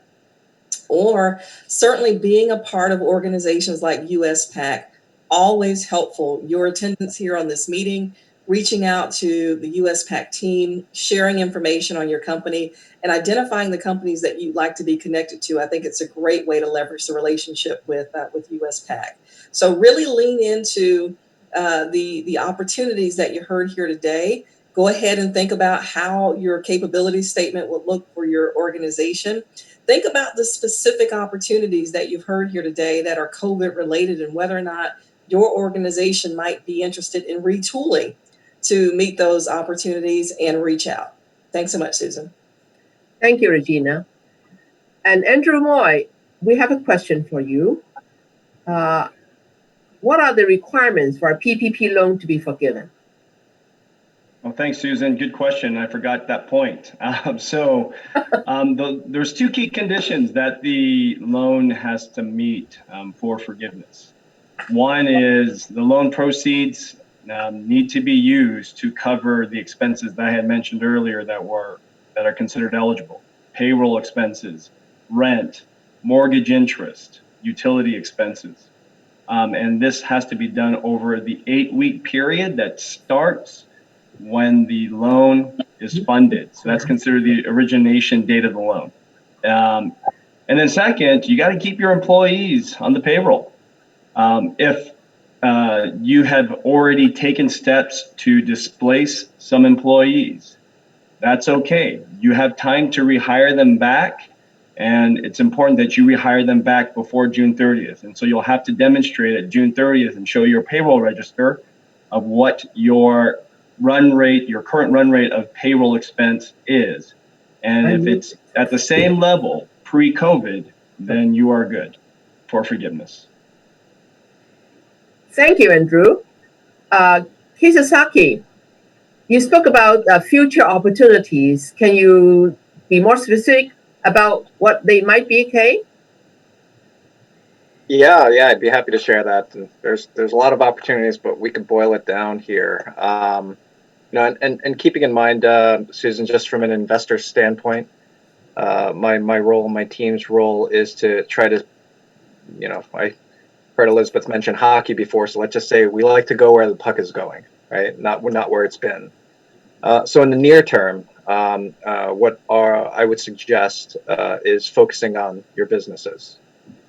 or certainly being a part of organizations like USPAACC, always helpful. Your attendance here on this meeting reaching out to the USPAACC team, sharing information on your company, and identifying the companies that you'd like to be connected to. I think it's a great way to leverage the relationship with USPAACC. So really lean into the opportunities that you heard here today. Go ahead and think about how your capability statement will look for your organization. Think about the specific opportunities that you've heard here today that are COVID related and whether or not your organization might be interested in retooling to meet those opportunities and reach out. Thanks so much, Susan. Thank you, Regina. And Andrew Moy, we have a question for you. What are the requirements for a PPP loan to be forgiven? Well, thanks, Susan. Good question. I forgot that point. There's two key conditions that the loan has to meet for forgiveness. One is the loan proceeds need to be used to cover the expenses that I had mentioned earlier that are considered eligible: payroll expenses, rent, mortgage interest, utility expenses. And this has to be done over the 8-week period that starts when the loan is funded. So that's considered the origination date of the loan. And then second, you got to keep your employees on the payroll. If you have already taken steps to displace some employees, that's okay. You have time to rehire them back, and it's important that you rehire them back before June 30th. And so you'll have to demonstrate at June 30th and show your payroll register of what your current run rate of payroll expense is. And if it's at the same level pre-COVID, then you are good for forgiveness. Thank you, Andrew. Kisasaki, you spoke about future opportunities. Can you be more specific about what they might be, Kay? Yeah, I'd be happy to share that. And there's a lot of opportunities, but we could boil it down here. And keeping in mind, Susan, just from an investor standpoint, my role, my team's role is to try to, I heard Elizabeth mention hockey before, so let's just say we like to go where the puck is going, right? Not where it's been. So in the near term, I would suggest is focusing on your businesses.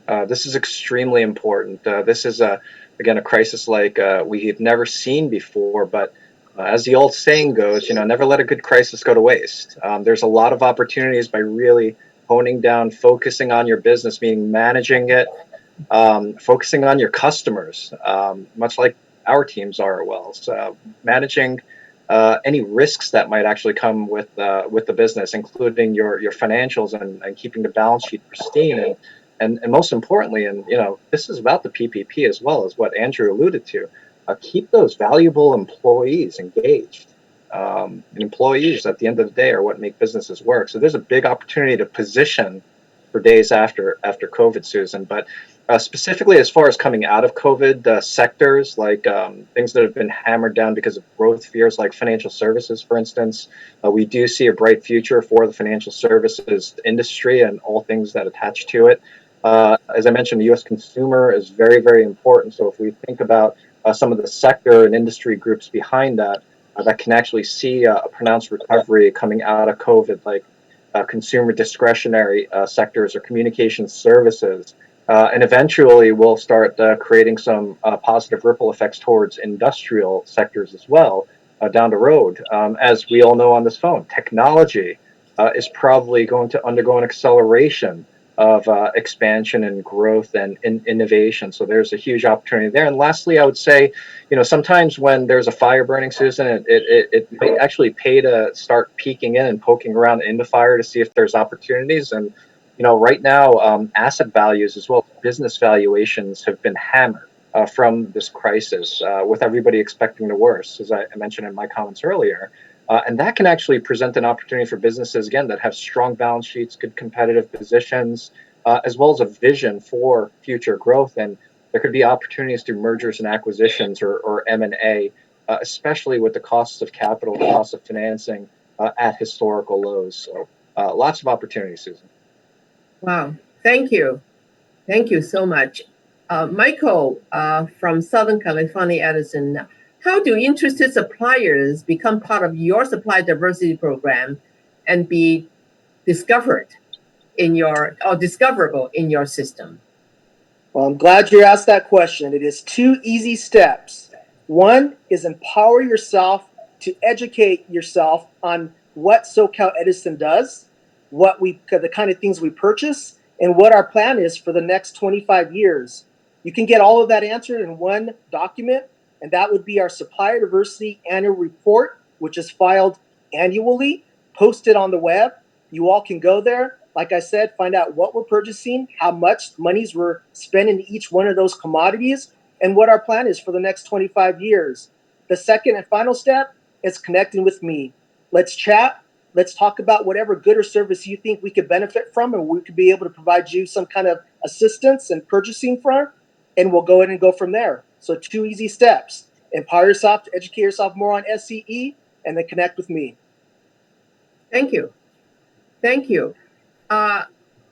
This is extremely important. This is again a crisis like we have never seen before, but as the old saying goes, never let a good crisis go to waste. There's a lot of opportunities by really honing down, focusing on your business, meaning managing it, focusing on your customers, much like our teams are at Wells, managing any risks that might actually come with the business, including your financials and keeping the balance sheet pristine. And most importantly, this is about the PPP as well as what Andrew alluded to. Keep those valuable employees engaged. Employees, at the end of the day, are what make businesses work. So there's a big opportunity to position for days after COVID, Susan. But specifically, as far as coming out of COVID, sectors like things that have been hammered down because of growth fears, like financial services, for instance, we do see a bright future for the financial services industry and all things that attach to it. As I mentioned, the U.S. consumer is very, very important. So if we think about some of the sector and industry groups behind that, that can actually see a pronounced recovery coming out of COVID, like consumer discretionary sectors or communication services. And eventually we'll start creating some positive ripple effects towards industrial sectors as well down the road. As we all know on this phone, technology is probably going to undergo an acceleration of expansion and growth and innovation. So there's a huge opportunity there. And lastly, I would say, sometimes when there's a fire burning, Susan, it may actually pay to start peeking in and poking around in the fire to see if there's opportunities. And, right now, asset values as well as business valuations have been hammered from this crisis, with everybody expecting the worst, as I mentioned in my comments earlier. And that can actually present an opportunity for businesses, again, that have strong balance sheets, good competitive positions, as well as a vision for future growth. And there could be opportunities through mergers and acquisitions or M&A, especially with the costs of capital, the cost of financing at historical lows. So lots of opportunities, Susan. Wow. Thank you. Thank you so much. Michael from Southern California, Edison. How do interested suppliers become part of your supply diversity program and be discovered in your, or discoverable in your system? Well, I'm glad you asked that question. It is 2 easy steps. One is empower yourself to educate yourself on what SoCal Edison does, the kind of things we purchase, and what our plan is for the next 25 years. You can get all of that answered in one document, and that would be our Supplier Diversity Annual Report, which is filed annually, posted on the web. You all can go there. Like I said, find out what we're purchasing, how much monies we're spending each one of those commodities, and what our plan is for the next 25 years. The second and final step is connecting with me. Let's chat. Let's talk about whatever good or service you think we could benefit from, and we could be able to provide you some kind of assistance in purchasing from, and we'll go ahead and go from there. So 2 easy steps. Empower yourself to educate yourself more on SCE, and then connect with me. Thank you. Thank you. I'd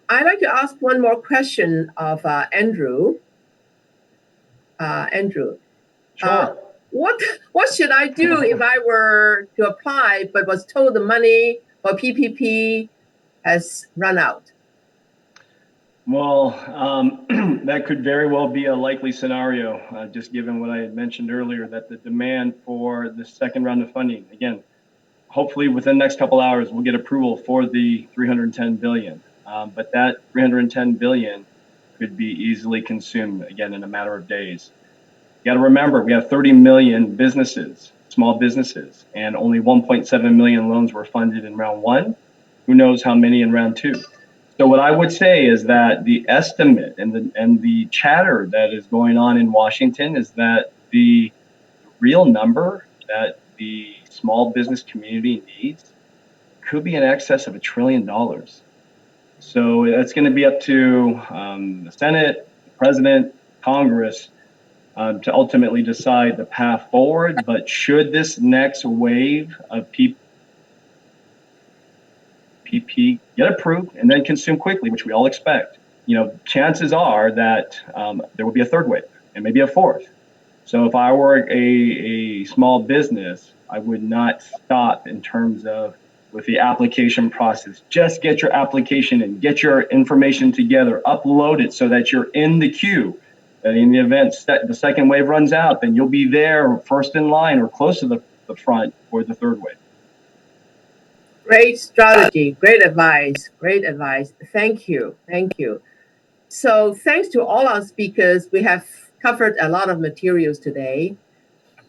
like to ask one more question of Andrew. Andrew, Sure. what should I do if I were to apply but was told the money for PPP has run out? Well, that could very well be a likely scenario, just given what I had mentioned earlier, that the demand for the second round of funding, again, hopefully within the next couple hours, we'll get approval for the $310 billion. But that $310 billion could be easily consumed, again, in a matter of days. You got to remember, we have 30 million businesses, small businesses, and only 1.7 million loans were funded in round 1. Who knows how many in round 2? So what I would say is that the estimate and the chatter that is going on in Washington is that the real number that the small business community needs could be in excess of $1 trillion. So that's going to be up to the Senate, the President, Congress to ultimately decide the path forward. But should this next wave of PPP get approved and then consumed quickly, which we all expect, chances are that there will be a third wave and maybe a fourth. So if I were a small business, I would not stop in terms of with the application process. Just get your application and get your information together, upload it so that you're in the queue. That in the event the second wave runs out, then you'll be there first in line or close to the front for the third wave. Great strategy, great advice, great advice. Thank you, thank you. So thanks to all our speakers, we have covered a lot of materials today,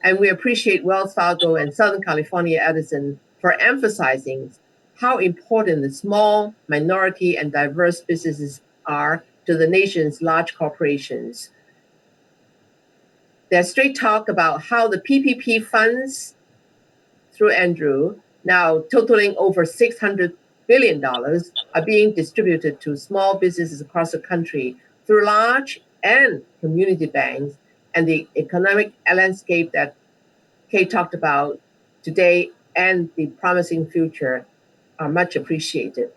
and we appreciate Wells Fargo and Southern California Edison for emphasizing how important the small, minority, and diverse businesses are to the nation's large corporations. There's straight talk about how the PPP funds, through Andrew, now totaling over $600 billion, are being distributed to small businesses across the country through large and community banks, and the economic landscape that Kate talked about today and the promising future are much appreciated.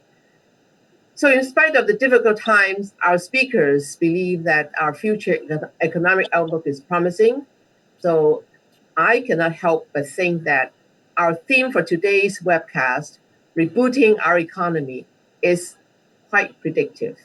So in spite of the difficult times, our speakers believe that our future economic outlook is promising. So I cannot help but think that our theme for today's webcast, Rebooting Our Economy, is quite predictive.